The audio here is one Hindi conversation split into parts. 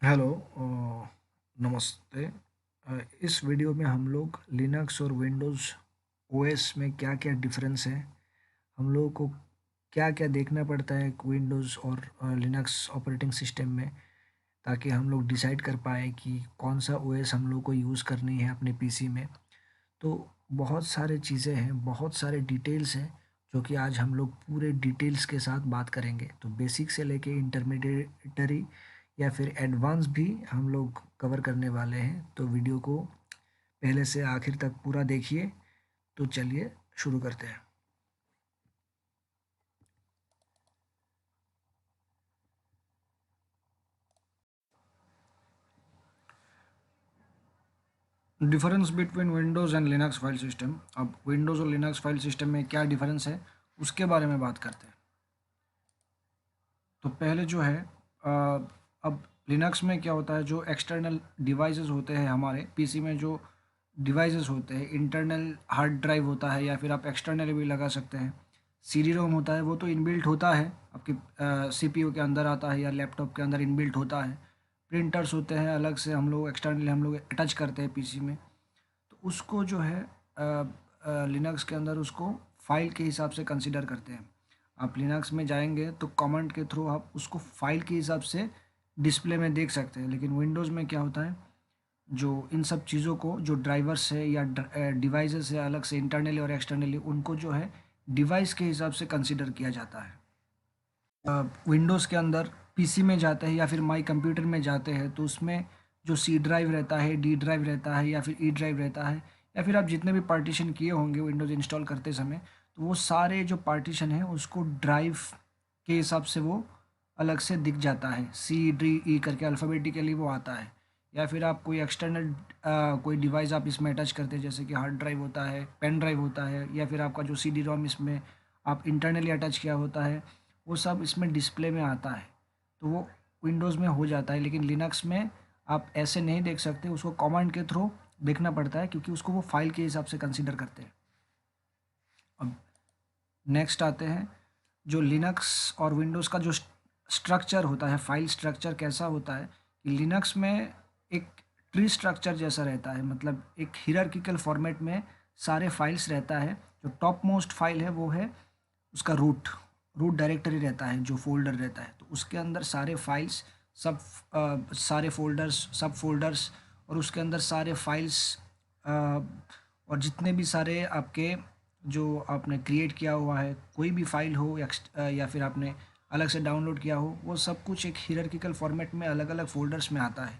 हेलो नमस्ते। इस वीडियो में हम लोग लिनक्स और विंडोज़ ओएस में क्या-क्या डिफरेंस है, हम लोगों को क्या-क्या देखना पड़ता है विंडोज़ और लिनक्स ऑपरेटिंग सिस्टम में, ताकि हम लोग डिसाइड कर पाएँ कि कौन-सा ओएस हम लोग को यूज़ करनी है अपने पीसी में। तो बहुत सारे चीज़ें हैं, बहुत सारे डिटेल्स हैं, जो कि आज हम लोग पूरे डिटेल्स के साथ बात करेंगे। तो बेसिक से लेके इंटरमीडिएटरी या फिर एडवांस भी हम लोग कवर करने वाले हैं। तो वीडियो को पहले से आखिर तक पूरा देखिए। तो चलिए शुरू करते हैं। Difference between Windows and Linux file system. अब विंडोज़ और लिनक्स फाइल सिस्टम में क्या डिफरेंस है, उसके बारे में बात करते हैं। तो पहले जो है अब लिनक्स में क्या होता है, जो एक्सटर्नल डिवाइसेस होते हैं हमारे पीसी में, जो डिवाइसेस होते हैं, इंटरनल हार्ड ड्राइव होता है या फिर आप एक्सटर्नल भी लगा सकते हैं। सीडी रोम होता है, वो तो इनबिल्ट होता है आपके सीपीयू के अंदर आता है या लैपटॉप के अंदर इनबिल्ट होता है। प्रिंटर्स होते हैं अलग से, हम लोग एक्सटर्नली हम लोग अटैच करते हैं पीसी में। तो उसको जो है लिनक्स के अंदर उसको फाइल के हिसाब से कंसिडर करते हैं। आप लिनक्स में जाएंगे तो कमांड के थ्रू आप उसको फाइल के हिसाब से डिस्प्ले में देख सकते हैं। लेकिन विंडोज़ में क्या होता है, जो इन सब चीज़ों को, जो ड्राइवर्स है या डिवाइसेस है अलग से इंटरनली और एक्सटर्नली, उनको जो है डिवाइस के हिसाब से कंसिडर किया जाता है। विंडोज़ के अंदर पीसी में जाते हैं या फिर माई कंप्यूटर में जाते हैं, तो उसमें जो सी ड्राइव रहता है, डी ड्राइव रहता है या फिर ई ड्राइव रहता है, या फिर आप जितने भी पार्टीशन किए होंगे विंडोज़ इंस्टॉल करते समय, तो वो सारे जो पार्टीशन है उसको ड्राइव के हिसाब से वो अलग से दिख जाता है। सी डी ई करके अल्फ़ाबेटिकली वो आता है। या फिर आप कोई एक्सटर्नल कोई डिवाइस आप इसमें अटैच करते हैं, जैसे कि हार्ड ड्राइव होता है, पेन ड्राइव होता है, या फिर आपका जो सी डी रोम इसमें आप इंटरनली अटैच किया होता है, वो सब इसमें डिस्प्ले में आता है। तो वो विंडोज़ में हो जाता है। लेकिन लिनक्स में आप ऐसे नहीं देख सकते, उसको कमांड के थ्रू देखना पड़ता है, क्योंकि उसको वो फाइल के हिसाब से कंसीडर करते हैं। अब नेक्स्ट आते हैं, जो लिनक्स और विंडोज़ का जो स्ट्रक्चर होता है, फाइल स्ट्रक्चर कैसा होता है कि लिनक्स में एक ट्री स्ट्रक्चर जैसा रहता है। मतलब एक हियरार्किकल फॉर्मेट में सारे फाइल्स रहता है। जो टॉप मोस्ट फाइल है वो है उसका रूट रूट डायरेक्टरी रहता है, जो फ़ोल्डर रहता है। तो उसके अंदर सारे फाइल्स, सब सारे फ़ोल्डर्स, सब फ़ोल्डर्स, और उसके अंदर सारे फाइल्स और जितने भी सारे आपके, जो आपने क्रिएट किया हुआ है, कोई भी फ़ाइल हो या फिर आपने अलग से डाउनलोड किया हो, वो सब कुछ एक हियरार्किकल फॉर्मेट में अलग-अलग फ़ोल्डर्स में आता है।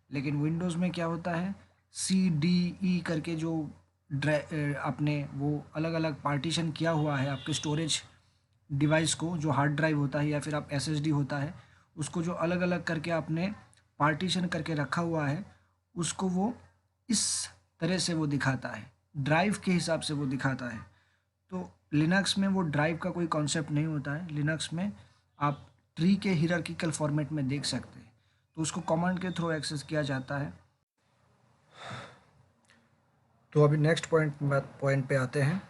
लेकिन विंडोज़ में क्या होता है, सी, डी, ई करके जो आपने वो अलग-अलग पार्टीशन किया हुआ है आपके स्टोरेज डिवाइस को, जो हार्ड ड्राइव होता है या फिर आप एसएसडी होता है, उसको जो अलग-अलग करके आपने पार्टीशन करके रखा हुआ है, उसको वो इस तरह से वो दिखाता है, ड्राइव के हिसाब से वो दिखाता है। तो लिनक्स में वो ड्राइव का कोई कॉन्सेप्ट नहीं होता है। लिनक्स में आप ट्री के हियरार्किकल फॉर्मेट में देख सकते हैं। तो उसको कमांड के थ्रू एक्सेस किया जाता है। तो अभी नेक्स्ट पॉइंट पे आते हैं।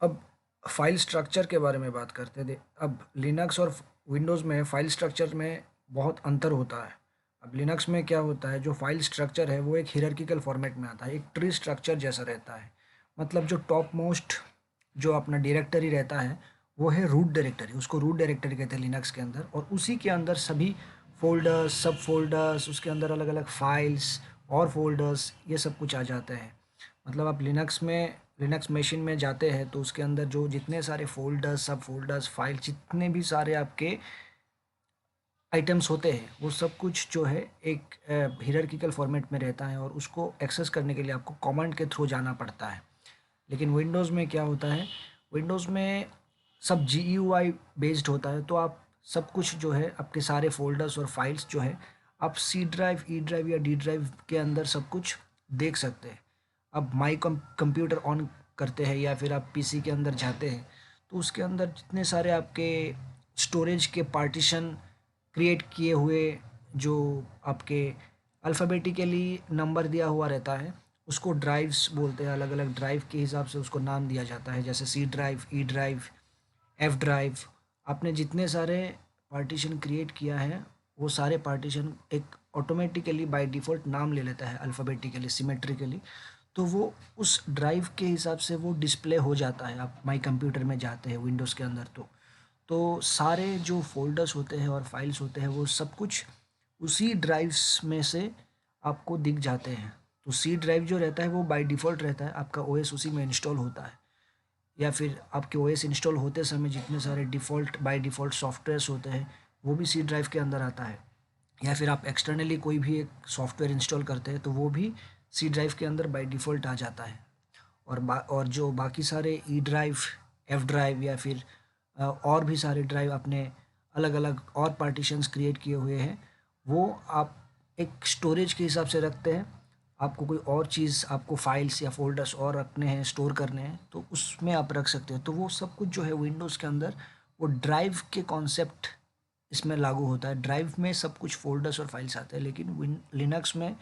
अब फाइल स्ट्रक्चर के बारे में बात करते थे। अब लिनक्स और विंडोज़ में फाइल स्ट्रक्चर में बहुत अंतर होता है। अब लिनक्स में क्या होता है, जो फाइल स्ट्रक्चर है वो एक हियरार्किकल फॉर्मेट में आता है, एक ट्री स्ट्रक्चर जैसा रहता है। मतलब जो टॉप मोस्ट जो अपना डायरेक्टरी रहता है, वो है रूट डायरेक्टरी, उसको रूट डायरेक्टरी कहते हैं लिनक्स के अंदर। और उसी के अंदर सभी फ़ोल्डर्स, सब फ़ोल्डर्स, उसके अंदर अलग-अलग फ़ाइल्स और फ़ोल्डर्स, ये सब कुछ आ जाते हैं। मतलब आप लिनक्स मशीन में जाते हैं तो उसके अंदर जो जितने सारे फ़ोल्डर्स, सब फ़ोल्डर्स, फ़ाइल, जितने भी सारे आपके आइटम्स होते हैं, वो सब कुछ जो है एक हियरार्किकल फॉर्मेट में रहता है, और उसको एक्सेस करने के लिए आपको कमांड के थ्रू जाना पड़ता है। लेकिन विंडोज़ में क्या होता है, विंडोज़ में सब जीयूआई बेस्ड होता है। तो आप सब कुछ जो है, आपके सारे फ़ोल्डर्स और फाइल्स जो है, आप सी ड्राइव, ई ड्राइव या डी ड्राइव के अंदर सब कुछ देख सकते हैं। अब माई कंप्यूटर ऑन करते हैं या फिर आप पीसी के अंदर जाते हैं, तो उसके अंदर जितने सारे आपके स्टोरेज के पार्टीशन क्रिएट किए हुए, जो आपके अल्फ़ाबेटिकली नंबर दिया हुआ रहता है, उसको ड्राइव्स बोलते हैं। अलग अलग ड्राइव के हिसाब से उसको नाम दिया जाता है, जैसे C drive, E drive, F drive. आपने जितने सारे पार्टीशन क्रिएट किया है, वो सारे पार्टीशन एक ऑटोमेटिकली बाय डिफ़ॉल्ट नाम ले लेता है अल्फ़ाबेटिकली, सिमेट्रिकली। तो वो उस ड्राइव के हिसाब से वो डिस्प्ले हो जाता है। आप माई कंप्यूटर में जाते हैं विंडोज़ के अंदर, तो सारे जो फ़ोल्डर्स होते हैं और फाइल्स होते हैं वो सब कुछ उसी ड्राइव्स में से आपको दिख जाते हैं। तो सी ड्राइव जो रहता है वो बाय डिफ़ॉल्ट रहता है, आपका ओएस उसी में इंस्टॉल होता है, या फिर आपके ओएस इंस्टॉल होते समय जितने सारे डिफ़ॉल्ट बाय डिफ़ॉल्ट सॉफ्टवेयर्स होते हैं वो भी सी ड्राइव के अंदर आता है। या फिर आप एक्सटर्नली कोई भी एक सॉफ्टवेयर इंस्टॉल करते हैं तो वो भी सी ड्राइव के अंदर बाय डिफ़ॉल्ट आ जाता है। और जो बाकी सारे ई ड्राइव, एफ ड्राइव या फिर और भी सारे ड्राइव अपने अलग अलग और पार्टीशंस क्रिएट किए हुए हैं, वो आप एक स्टोरेज के हिसाब से रखते हैं। आपको कोई और चीज़, आपको फाइल्स या फ़ोल्डर्स और रखने हैं, स्टोर करने हैं, तो उसमें आप रख सकते हो। तो वो सब कुछ जो है विंडोज़ के अंदर वो ड्राइव के कॉन्सेप्ट इसमें लागू होता है। ड्राइव में सब कुछ फ़ोल्डर्स और फाइल्स आते हैं, लेकिन लिनक्स में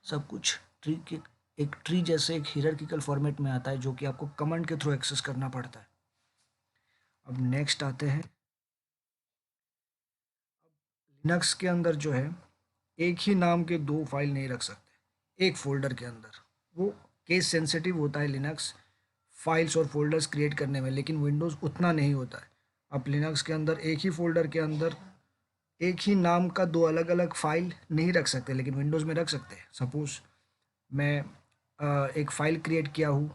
सब कुछ ट्री के एक ट्री जैसे एक हियरार्किकल फॉर्मेट में आता है, जो कि आपको कमांड के थ्रू एक्सेस करना पड़ता है। अब नेक्स्ट आते हैं, लिनक्स के अंदर जो है एक ही नाम के दो फाइल नहीं रख सकते एक फोल्डर के अंदर। वो केस सेंसिटिव होता है लिनक्स फाइल्स और फोल्डर्स क्रिएट करने में, लेकिन विंडोज़ उतना नहीं होता है। आप लिनक्स के अंदर एक ही फोल्डर के अंदर एक ही नाम का दो अलग अलग फाइल नहीं रख सकते, लेकिन विंडोज़ में रख सकते हैं। सपोज़ मैं एक फ़ाइल क्रिएट किया हूँ,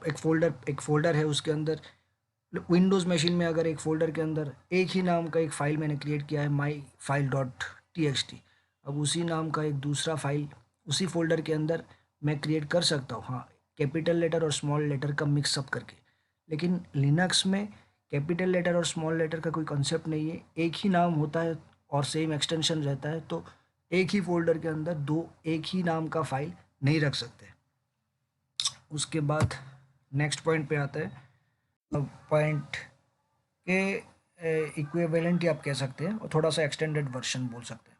एक फ़ोल्डर है उसके अंदर। विंडोज़ मशीन में अगर एक फ़ोल्डर के अंदर एक ही नाम का एक फ़ाइल मैंने क्रिएट किया है, my file dot T x T, अब उसी नाम का एक दूसरा फाइल उसी फ़ोल्डर के अंदर मैं क्रिएट कर सकता हूँ, हाँ, कैपिटल लेटर और स्मॉल लेटर का मिक्सअप करके। लेकिन लिनक्स में कैपिटल लेटर और स्मॉल लेटर का कोई कॉन्सेप्ट नहीं है, एक ही नाम होता है और सेम एक्सटेंशन रहता है। तो एक ही फ़ोल्डर के अंदर दो एक ही नाम का फ़ाइल नहीं रख सकते। उसके बाद नेक्स्ट पॉइंट पे आता है, पॉइंट के इक्विवेलेंट ही आप कह सकते हैं, और थोड़ा सा एक्सटेंडेड वर्जन बोल सकते हैं।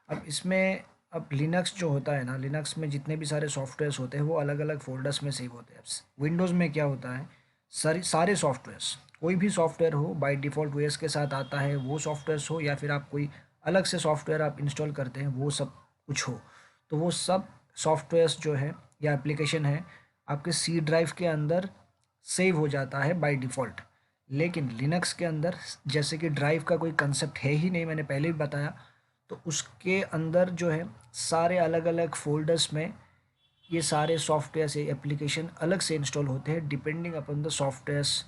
अब इसमें अब लिनक्स जो होता है ना, लिनक्स में जितने भी सारे सॉफ्टवेयर्स होते हैं वो अलग अलग फोल्डर्स में सेव होते हैं। विंडोज़ में क्या होता है, सारे सॉफ्टवेयर्स, कोई भी सॉफ्टवेयर हो बाय डिफ़ॉल्ट ओएस के साथ आता है, वो सॉफ्टवेयर्स हो या फिर आप कोई अलग से सॉफ्टवेयर आप इंस्टॉल करते हैं, वो सब कुछ हो, तो वो सब सॉफ्टवेयर्स जो है या एप्लीकेशन है आपके सी ड्राइव के अंदर सेव हो जाता है बाय डिफ़ॉल्ट। लेकिन लिनक्स के अंदर जैसे कि ड्राइव का कोई कंसेप्ट है ही नहीं, मैंने पहले भी बताया, तो उसके अंदर जो है सारे अलग अलग फ़ोल्डर्स में ये सारे सॉफ्टवेयर या एप्लीकेशन अलग से इंस्टॉल होते हैं डिपेंडिंग अपॉन द सॉफ्टवेयर्स,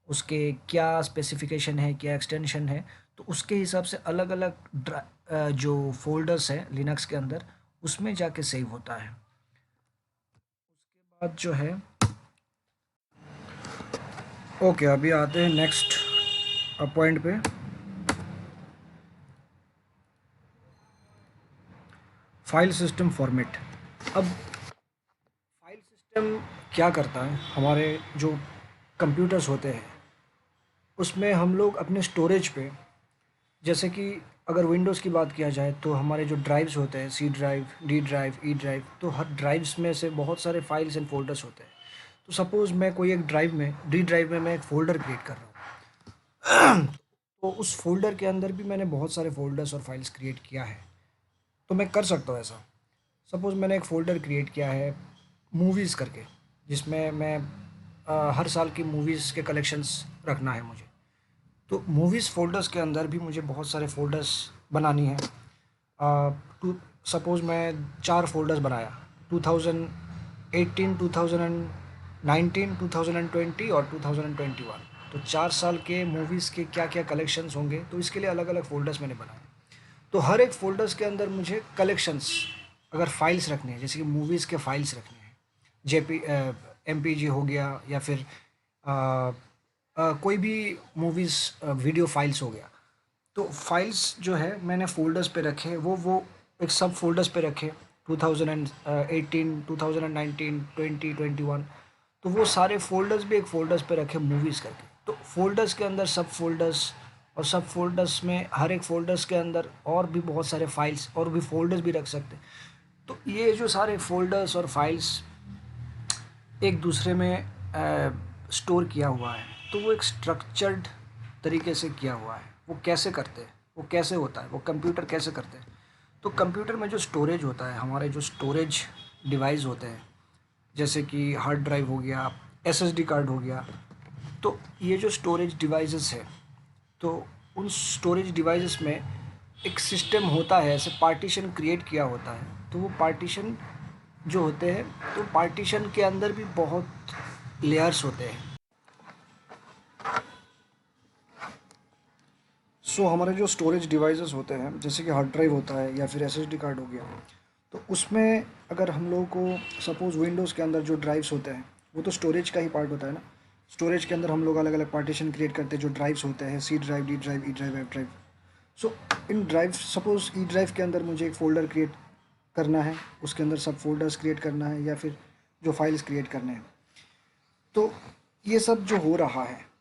उसके क्या स्पेसिफिकेशन है, क्या एक्सटेंशन है, तो उसके हिसाब से अलग अलग जो फोल्डर्स है लिनक्स के अंदर उसमें जाके सेव होता है। उसके बाद जो है, ओके, अभी आते हैं नेक्स्ट पॉइंट पे, फाइल सिस्टम फॉर्मेट। अब फाइल सिस्टम क्या करता है, हमारे जो कंप्यूटर्स होते हैं उसमें हम लोग अपने स्टोरेज पे, जैसे कि अगर विंडोज़ की बात किया जाए तो हमारे जो ड्राइव्स होते हैं, C drive, D drive, E drive, तो हर ड्राइव्स में से बहुत सारे फाइल्स एंड फोल्डर्स होते हैं। तो सपोज़ मैं कोई एक ड्राइव में, डी ड्राइव में मैं एक फ़ोल्डर क्रिएट कर रहा हूँ, तो उस फ़ोल्डर के अंदर भी मैंने बहुत सारे फ़ोल्डर्स और फाइल्स क्रिएट किया है। तो मैं कर सकता हूँ ऐसा। सपोज़ मैंने एक फ़ोल्डर क्रिएट किया है मूवीज़ करके, जिसमें मैं हर साल की मूवीज़ के कलेक्शंस रखना है मुझे। तो मूवीज़ फ़ोल्डर्स के अंदर भी मुझे बहुत सारे फ़ोल्डर्स बनानी है। टू सपोज़ मैं 4 फ़ोल्डर्स बनाया, 2018, 2019, 2020 और 2021। तो 4 साल के मूवीज़ के क्या-क्या कलेक्शंस होंगे, तो इसके लिए अलग-अलग फ़ोल्डर्स मैंने बनाए। तो हर एक फ़ोल्डर्स के अंदर मुझे कलेक्शंस, अगर फाइल्स रखने हैं, जैसे कि मूवीज़ के फाइल्स रखने हैं, एमपीजी हो गया, या फिर अ, कोई भी मूवीज़ वीडियो फाइल्स हो गया, तो फाइल्स जो है मैंने फ़ोल्डर्स पे रखे, वो एक सब फ़ोल्डर्स पे रखे, 2018, 2019, 2021। तो वो सारे फ़ोल्डर्स भी एक फ़ोल्डर्स पे रखे मूवीज़ करके। तो फ़ोल्डर्स के अंदर सब फ़ोल्डर्स, और सब फ़ोल्डर्स में हर एक फ़ोल्डर्स के अंदर और भी बहुत सारे फाइल्स और भी फ़ोल्डर्स भी रख सकते हैं। तो ये जो सारे फ़ोल्डर्स और फाइल्स एक दूसरे में स्टोर किया हुआ है, तो वो एक स्ट्रक्चर्ड तरीके से किया हुआ है। वो कैसे करते हैं, वो कैसे होता है, वो कंप्यूटर कैसे करते हैं। तो कंप्यूटर में जो स्टोरेज होता है, हमारे जो स्टोरेज डिवाइस होते हैं, जैसे कि हार्ड ड्राइव हो गया, एसएसडी कार्ड हो गया, तो ये जो स्टोरेज डिवाइसेस है, तो उन स्टोरेज डिवाइसेस में एक सिस्टम होता है, ऐसे पार्टीशन क्रिएट किया होता है। तो वो पार्टीशन जो होते हैं, तो पार्टीशन के अंदर भी बहुत लेयर्स होते हैं। हमारे जो स्टोरेज डिवाइसेस होते हैं, जैसे कि हार्ड ड्राइव होता है या फिर एसएसडी कार्ड हो गया, तो उसमें अगर हम लोगों को सपोज़ विंडोज़ के अंदर जो ड्राइव्स होते हैं, वो तो स्टोरेज का ही पार्ट होता है ना। स्टोरेज के अंदर हम लोग अलग अलग पार्टीशन क्रिएट करते हैं, जो ड्राइव्स होते हैं, C drive, D drive, E drive, F drive. So इन ड्राइव, सपोज़ ई ड्राइव के अंदर मुझे एक फ़ोल्डर क्रिएट करना है, उसके अंदर सब फोल्डर्स क्रिएट करना है या फिर जो फाइल्स क्रिएट करने हैं। तो ये सब जो हो रहा है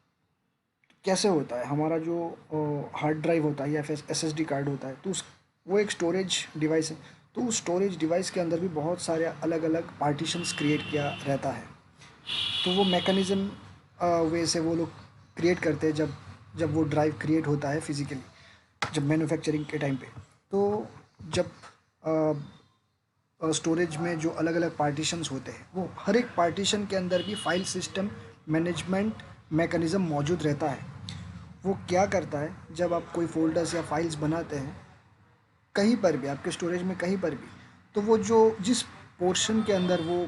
कैसे होता है, हमारा जो हार्ड ड्राइव होता है या फिर एसएसडी कार्ड होता है, तो उस वो एक स्टोरेज डिवाइस है। तो उस स्टोरेज डिवाइस के अंदर भी बहुत सारे अलग अलग पार्टीशंस क्रिएट किया रहता है। तो वो मैकेनिज़्म वे से वो लोग क्रिएट करते हैं, जब जब वो ड्राइव क्रिएट होता है फिज़िकली, जब मैन्युफैक्चरिंग के टाइम पे। तो जब स्टोरेज में जो अलग अलग पार्टीशंस होते हैं, वो हर एक पार्टीशन के अंदर भी फाइल सिस्टम मैनेजमेंट मैकेनिज़्म मौजूद रहता है। वो क्या करता है, जब आप कोई फ़ोल्डर्स या फाइल्स बनाते हैं कहीं पर भी, आपके स्टोरेज में कहीं पर भी, तो वो जो जिस पोर्शन के अंदर वो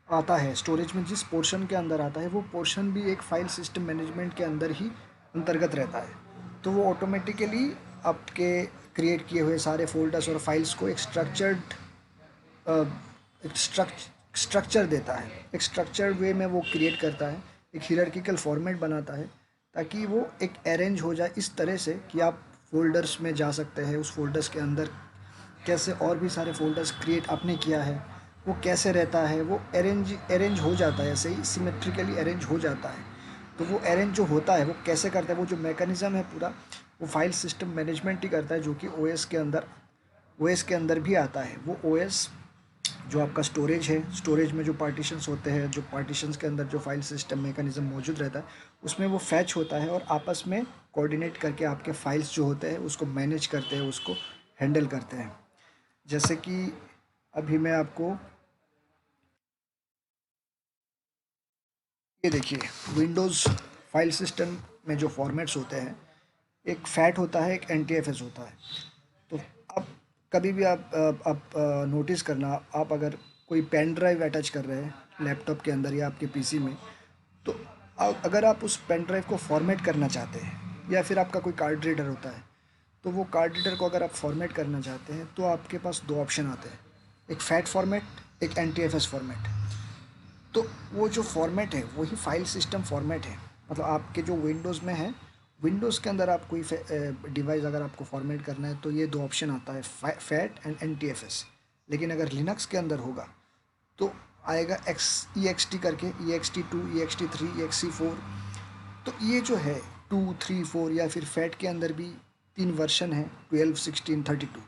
आता है, स्टोरेज में जिस पोर्शन के अंदर आता है, वो पोर्शन भी एक फ़ाइल सिस्टम मैनेजमेंट के अंदर ही अंतर्गत रहता है। तो वो ऑटोमेटिकली आपके क्रिएट किए हुए सारे फ़ोल्डर्स और फाइल्स को एक स्ट्रक्चर देता है, एक स्ट्रक्चर्ड वे में वो क्रिएट करता है, एक हियरार्किकल फॉर्मेट बनाता है, ताकि वो एक अरेंज हो जाए इस तरह से कि आप फ़ोल्डर्स में जा सकते हैं। उस फ़ोल्डर्स के अंदर कैसे और भी सारे फ़ोल्डर्स क्रिएट आपने किया है, वो कैसे रहता है, वो अरेंज हो जाता है, ऐसे ही सिमेट्रिकली अरेंज हो जाता है। तो वो अरेंज जो होता है वो कैसे करता है, वो जो मैकेनिज़्म है पूरा, वो फाइल सिस्टम मैनेजमेंट ही करता है, जो कि ओएस के अंदर भी आता है। वो ओएस जो आपका स्टोरेज है, स्टोरेज में जो पार्टीशंस होते हैं, जो पार्टीशंस के अंदर जो फाइल सिस्टम मैकेनिज़्म मौजूद रहता है, उसमें वो फैच होता है और आपस में कोऑर्डिनेट करके आपके फाइल्स जो होते हैं उसको मैनेज करते हैं, उसको हैंडल करते हैं। जैसे कि अभी मैं आपको ये देखिए, विंडोज़ फाइल सिस्टम में जो फॉर्मेट्स होते हैं, एक फैट होता है, एक एनटीएफएस होता है। तो आप कभी भी आप नोटिस करना, आप अगर कोई पेन ड्राइव अटैच कर रहे हैं लैपटॉप के अंदर या आपके पीसी में, तो अगर आप उस पेन ड्राइव को फॉर्मेट करना चाहते हैं या फिर आपका कोई कार्ड रीडर होता है, तो वो कार्ड रीडर को अगर आप फॉर्मेट करना चाहते हैं तो आपके पास दो ऑप्शन आते हैं, एक फैट फॉर्मेट, एक एनटीएफएस फॉर्मेट। तो वो जो फॉर्मेट है वही फाइल सिस्टम फॉर्मेट है। मतलब आपके जो विंडोज़ में है, विंडोज़ के अंदर आप कोई डिवाइस अगर आपको फॉर्मेट करना है तो ये दो ऑप्शन आता है, फैट एंड एनटीएफएस। लेकिन अगर लिनक्स के अंदर होगा तो आएगा EXT करके, EXT2, EXT3, EXT4। तो ये जो है 2, 3, 4 या फिर फैट के अंदर भी 3 वर्शन है, 12, 16, 32।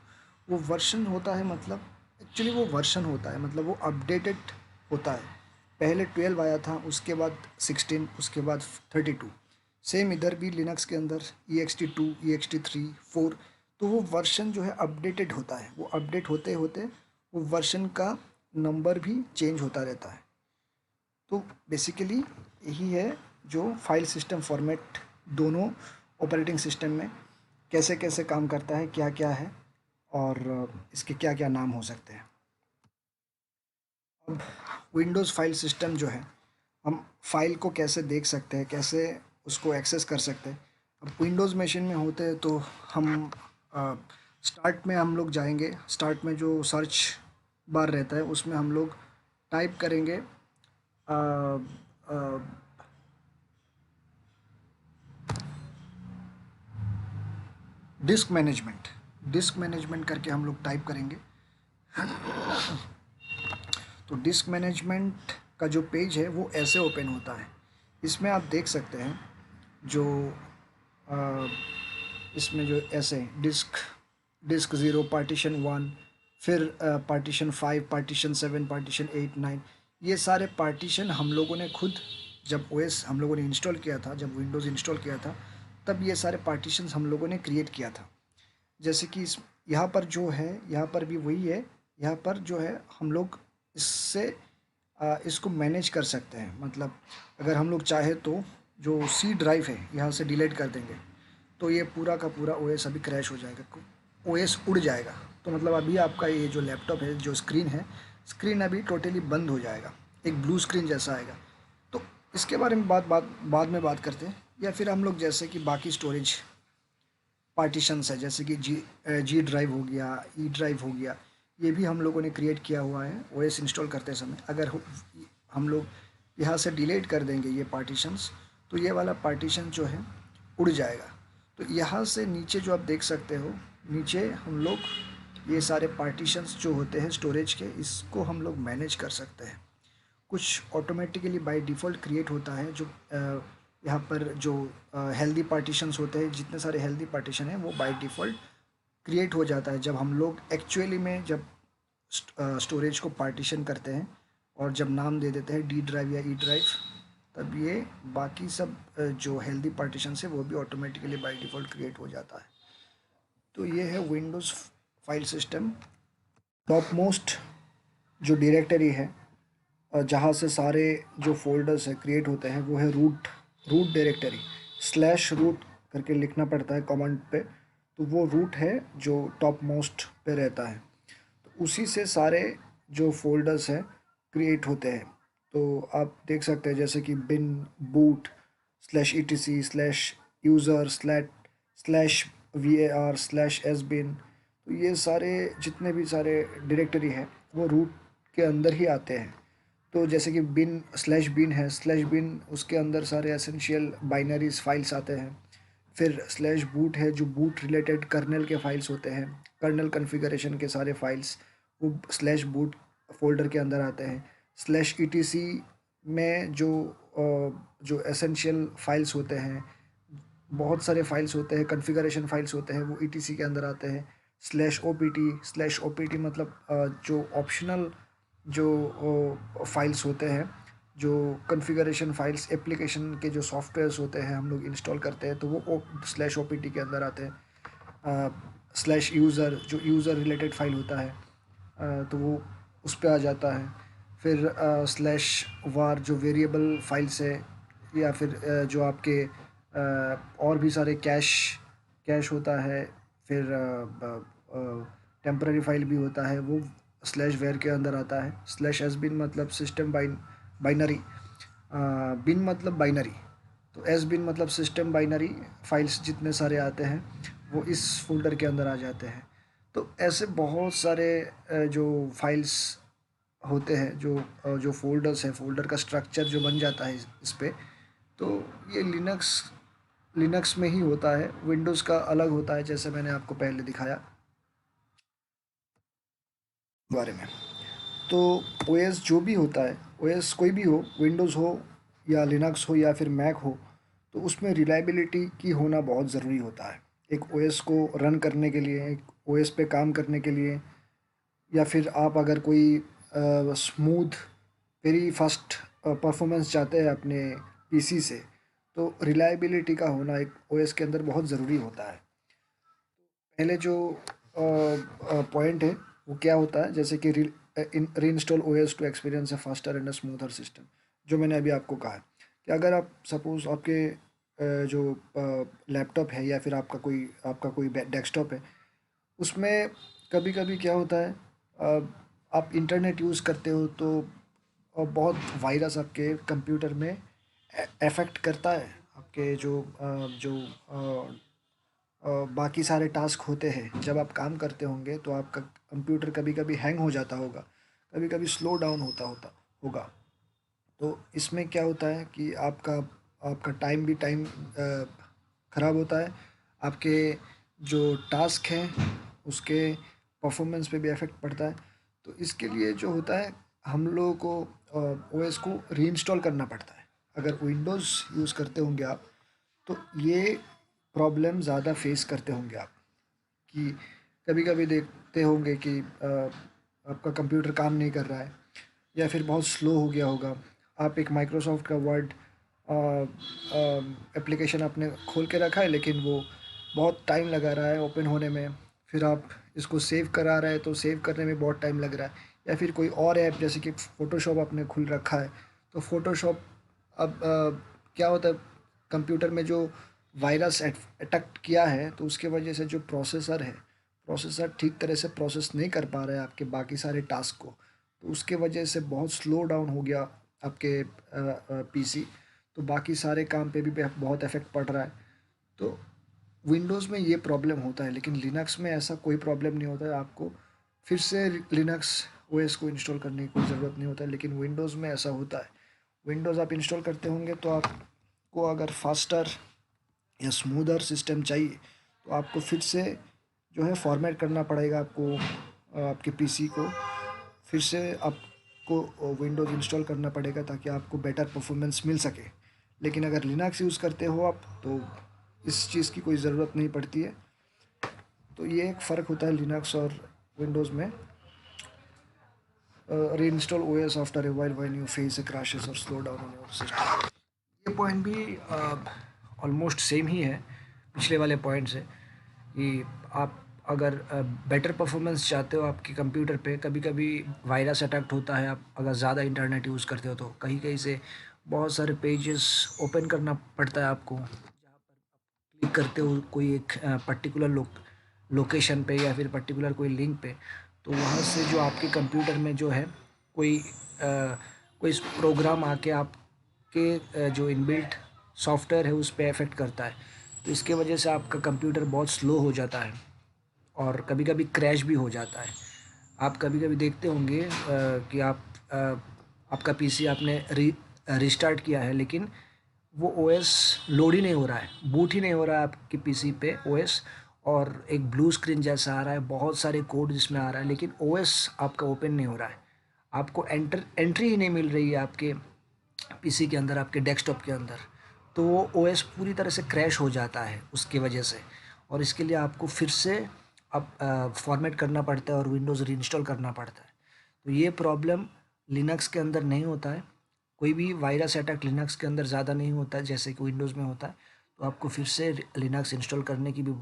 वो वर्शन होता है, मतलब एक्चुअली वो वर्शन होता है, मतलब वो अपडेटेड होता है। पहले 12 आया था, उसके बाद 16, उसके बाद 32। सेम इधर भी लिनक्स के अंदर EXT2, EXT3, 4। तो वो वर्शन जो है अपडेटेड होता है, वो अपडेट होते होते वो वर्शन का नंबर भी चेंज होता रहता है। तो बेसिकली यही है जो फाइल सिस्टम फॉर्मेट दोनों ऑपरेटिंग सिस्टम में कैसे कैसे काम करता है, क्या क्या है और इसके क्या क्या नाम हो सकते हैं। अब विंडोज़ फाइल सिस्टम जो है, हम फाइल को कैसे देख सकते हैं, कैसे उसको एक्सेस कर सकते हैं। अब विंडोज़ मशीन में होते हैं तो हम स्टार्ट में हम लोग जाएंगे, स्टार्ट में जो सर्च बार रहता है उसमें हम लोग टाइप करेंगे डिस्क मैनेजमेंट करके हम लोग टाइप करेंगे। तो डिस्क मैनेजमेंट का जो पेज है वो ऐसे ओपन होता है। इसमें आप देख सकते हैं जो आ, इसमें जो ऐसे डिस्क 0, पार्टीशन 1, फिर पार्टीशन 5, पार्टीशन 7, पार्टीशन 8, 9, ये सारे पार्टीशन हम लोगों ने खुद, जब ओएस हम लोगों ने इंस्टॉल किया था, जब विंडोज़ इंस्टॉल किया था, तब ये सारे पार्टीशंस हम लोगों ने क्रिएट किया था। जैसे कि इस यहाँ पर जो है, यहाँ पर भी वही है। यहाँ पर जो है हम लोग इससे इसको मैनेज कर सकते हैं। मतलब अगर हम लोग चाहे तो जो सी ड्राइव है यहाँ से डिलीट कर देंगे, तो ये पूरा का पूरा ओएस अभी क्रैश हो जाएगा, ओएस उड़ जाएगा। तो मतलब अभी आपका ये जो लैपटॉप है, जो स्क्रीन है, स्क्रीन अभी टोटली बंद हो जाएगा, एक ब्लू स्क्रीन जैसा आएगा। तो इसके बारे में बाद में बात करते हैं। या फिर हम लोग जैसे कि बाकी स्टोरेज पार्टीशंस है, जैसे कि जी ड्राइव हो गया, ई ड्राइव हो गया, ये भी हम लोगों ने क्रिएट किया हुआ है ओएस इंस्टॉल करते समय। अगर हम लोग यहाँ से डिलीट कर देंगे ये पार्टीशंस, तो ये वाला पार्टीशन जो है उड़ जाएगा। तो यहाँ से नीचे जो आप देख सकते हो, नीचे हम लोग ये सारे पार्टीशंस जो होते हैं स्टोरेज के, इसको हम लोग मैनेज कर सकते हैं। कुछ ऑटोमेटिकली बाय डिफ़ॉल्ट क्रिएट होता है, जो यहाँ पर जो हेल्दी पार्टीशंस होते हैं, जितने सारे हेल्दी पार्टीशन हैं वो बाय डिफ़ॉल्ट क्रिएट हो जाता है जब हम लोग एक्चुअली में जब स्टोरेज को पार्टीशन करते हैं और जब नाम दे देते हैं डी ड्राइव या ई ड्राइव, तब ये बाकी सब जो हेल्दी पार्टीशन है वो भी ऑटोमेटिकली बाय डिफ़ॉल्ट क्रिएट हो जाता है। तो ये है Windows file system. Top most जो डायरेक्टरी है जहाँ से सारे जो फोल्डर्स है क्रिएट होते हैं, वो है root root directory. Slash root करके लिखना पड़ता है कमांड पे, तो वो रूट है जो टॉप मोस्ट पे रहता है। तो उसी से सारे जो फोल्डर्स हैं क्रिएट होते हैं। तो आप देख सकते हैं जैसे कि bin boot slash E T C slash user slash V A R slash S bin. तो ये सारे जितने भी सारे डायरेक्टरी हैं वो रूट के अंदर ही आते हैं। तो जैसे कि बिन स्लैश बिन है, स्लैश बिन उसके अंदर सारे एसेंशियल बाइनरीज फाइल्स आते हैं। फिर स्लैश बूट है, जो बूट रिलेटेड कर्नल के फाइल्स होते हैं, कर्नल कॉन्फ़िगरेशन के सारे फाइल्स वो स्लैश बूट फोल्डर के अंदर आते हैं। स्लैश ई टी सी में जो एसेंशियल फाइल्स होते हैं, बहुत सारे फाइल्स होते हैं, कॉन्फ़िगरेशन फाइल्स होते हैं, वो ई टी सी के अंदर आते हैं। स्लैश ओ पी टी मतलब जो ऑप्शनल जो फाइल्स होते हैं, जो कॉन्फ़िगरेशन फाइल्स एप्लीकेशन के जो सॉफ्टवेयर्स होते हैं हम लोग इंस्टॉल करते हैं, तो वो स्लैश ओ पी टी के अंदर आते हैं। स्लैश यूज़र जो यूज़र रिलेटेड फ़ाइल होता है, तो वो उस पे आ जाता है। फिर स्लैश वार जो वेरिएबल फाइल्स है, या फिर जो आपके और भी सारे कैश कैश होता है। फिर टेम्पररी फाइल भी होता है, वो स्लैश वेयर के अंदर आता है। स्लैश एस बिन मतलब सिस्टम बाइनरी, बिन मतलब बाइनरी, तो एस बिन मतलब सिस्टम बाइनरी फाइल्स जितने सारे आते हैं वो इस फोल्डर के अंदर आ जाते हैं। तो ऐसे बहुत सारे जो फाइल्स होते हैं, जो फोल्डर्स हैं, फोल्डर का स्ट्रक्चर जो बन जाता है इस पे। तो ये लिनक्स में ही होता है, विंडोज़ का अलग होता है, जैसे मैंने आपको पहले दिखाया बारे में। तो ओएस जो भी होता है, ओएस कोई भी हो, विंडोज़ हो या लिनक्स हो या फिर मैक हो, तो उसमें रिलायबिलिटी की होना बहुत ज़रूरी होता है। एक ओएस को रन करने के लिए, एक ओएस पे काम करने के लिए, या फिर आप अगर कोई स्मूथ वेरी फास्ट परफॉर्मेंस चाहते हैं अपने पीसी से, तो रिलायबिलिटी का होना एक ओएस के अंदर बहुत ज़रूरी होता है। पहले जो पॉइंट है वो क्या होता है, जैसे कि reinstall OS to experience a faster and a smoother system, जो मैंने अभी आपको कहा है कि अगर आप सपोज़ आपके जो लैपटॉप है या फिर आपका कोई डेस्कटॉप है, उसमें कभी कभी क्या होता है, आप इंटरनेट यूज़ करते हो तो बहुत वायरस आपके कंप्यूटर में अफेक्ट करता है। आपके बाकी सारे टास्क होते हैं, जब आप काम करते होंगे तो आपका कंप्यूटर कभी कभी हैंग हो जाता होगा, कभी कभी स्लो डाउन होता होता होगा। तो इसमें क्या होता है कि आपका आपका टाइम ख़राब होता है, आपके जो टास्क हैं उसके परफॉर्मेंस पे भी इफ़ेक्ट पड़ता है। तो इसके लिए जो होता है, हम लोगों को ओएस को रीइंस्टॉल करना पड़ता है। अगर विंडोज़ यूज़ करते होंगे आप, तो ये प्रॉब्लम ज़्यादा फेस करते होंगे आप, कि कभी-कभी देखते होंगे कि आपका कंप्यूटर काम नहीं कर रहा है या फिर बहुत स्लो हो गया होगा। आप एक माइक्रोसॉफ्ट का वर्ड एप्लीकेशन आपने खोल के रखा है, लेकिन वो बहुत टाइम लगा रहा है ओपन होने में, फिर आप इसको सेव करा रहे हैं तो सेव करने में बहुत टाइम लग रहा है, या फिर कोई और ऐप जैसे कि फ़ोटोशॉप आपने खुल रखा है, तो फ़ोटोशॉप अब क्या होता है, कंप्यूटर में जो वायरस अटैक किया है तो उसके वजह से जो प्रोसेसर है, प्रोसेसर ठीक तरह से प्रोसेस नहीं कर पा रहा है आपके बाकी सारे टास्क को, तो उसके वजह से बहुत स्लो डाउन हो गया आपके पीसी, तो बाकी सारे काम पे भी बहुत इफ़ेक्ट पड़ रहा है। तो विंडोज़ में ये प्रॉब्लम होता है, लेकिन लिनक्स में ऐसा कोई प्रॉब्लम नहीं होता है। आपको फिर से लिनक्स ओएस को इंस्टॉल करने की कोई ज़रूरत नहीं होता है, लेकिन विंडोज़ में ऐसा होता है। विंडोज़ आप इंस्टॉल करते होंगे तो आपको अगर फास्टर या स्मूदर सिस्टम चाहिए तो आपको फिर से जो है फॉर्मेट करना पड़ेगा आपको, आपके पीसी को फिर से आपको विंडोज़ इंस्टॉल करना पड़ेगा ताकि आपको बेटर परफॉर्मेंस मिल सके। लेकिन अगर लिनक्स यूज़ करते हो आप तो इस चीज़ की कोई ज़रूरत नहीं पड़ती है। तो ये एक फ़र्क होता है लिनक्स और विंडोज़ में। Reinstall OS after a while when you face a crashes और slow down on your system, ये पॉइंट भी ऑलमोस्ट सेम ही है पिछले वाले पॉइंट से, कि आप अगर बेटर परफॉर्मेंस चाहते हो आपके कंप्यूटर पे, कभी कभी वायरस अटैक होता है। आप अगर ज़्यादा इंटरनेट यूज़ करते हो तो कहीं कहीं से बहुत सारे पेजेस ओपन करना पड़ता है आपको, जहाँ पर आप क्लिक करते हो कोई एक पर्टिकुलर लोकेशन पे या फिर पर्टिकुलर कोई लिंक पे, तो वहाँ से जो आपके कंप्यूटर में जो है कोई कोई प्रोग्राम आके आपके जो इनबिल्ट सॉफ्टवेयर है उस पे इफ़ेक्ट करता है। तो इसके वजह से आपका कंप्यूटर बहुत स्लो हो जाता है और कभी कभी क्रैश भी हो जाता है। आप कभी कभी देखते होंगे कि अ, आपका पीसी आपने रिस्टार्ट किया है, लेकिन वो ओएस लोड ही नहीं हो रहा है, बूट ही नहीं हो रहा है आपके पीसी पे ओएस, और एक ब्लू स्क्रीन जैसा आ रहा है, बहुत सारे कोड जिसमें आ रहा है, लेकिन ओएस आपका ओपन नहीं हो रहा है। आपको एंट्री ही नहीं मिल रही है आपके पीसी के अंदर, आपके डेस्कटॉप के अंदर। तो वो ओएस पूरी तरह से क्रैश हो जाता है उसकी वजह से, और इसके लिए आपको फिर से अब फॉर्मेट करना पड़ता है और विंडोज़ रीइंस्टॉल करना पड़ता है। तो ये प्रॉब्लम लिनक्स के अंदर नहीं होता है, कोई भी वायरस अटैक लिनक्स के अंदर ज़्यादा नहीं होता है जैसे कि विंडोज़ में होता है। तो आपको फिर से लिनक्स इंस्टॉल करने की भी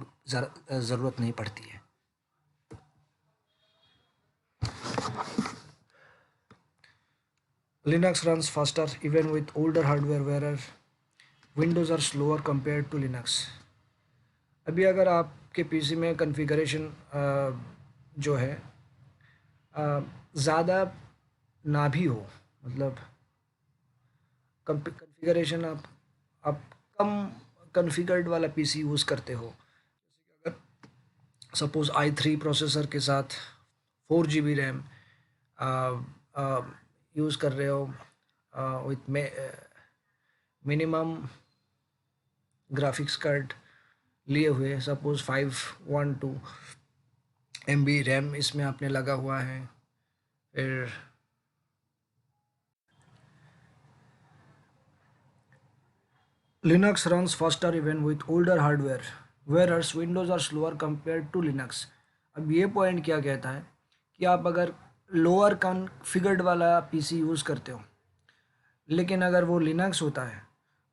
ज़रूरत नहीं पड़ती है। Linux runs faster even with older hardware, whereas Windows are slower compared to Linux. अभी अगर आपके पीसी में कॉन्फ़िगरेशन जो है ज़्यादा ना भी हो, मतलब कॉन्फ़िगरेशन आप कम कॉन्फ़िगर्ड वाला पीसी यूज़ करते हो, अगर सपोज़ i3 प्रोसेसर के साथ 4 GB रैम यूज़ कर रहे हो विथ मिनिमम ग्राफिक्स कार्ड लिए हुए, सपोज़ 512 MB रैम इसमें आपने लगा हुआ है, फिर Linux runs faster even with older hardware, whereas Windows are slower compared to Linux. अब ये पॉइंट क्या कहता है कि आप अगर लोअर कॉन्फ़िगर्ड वाला पीसी यूज़ करते हो, लेकिन अगर वो लिनक्स होता है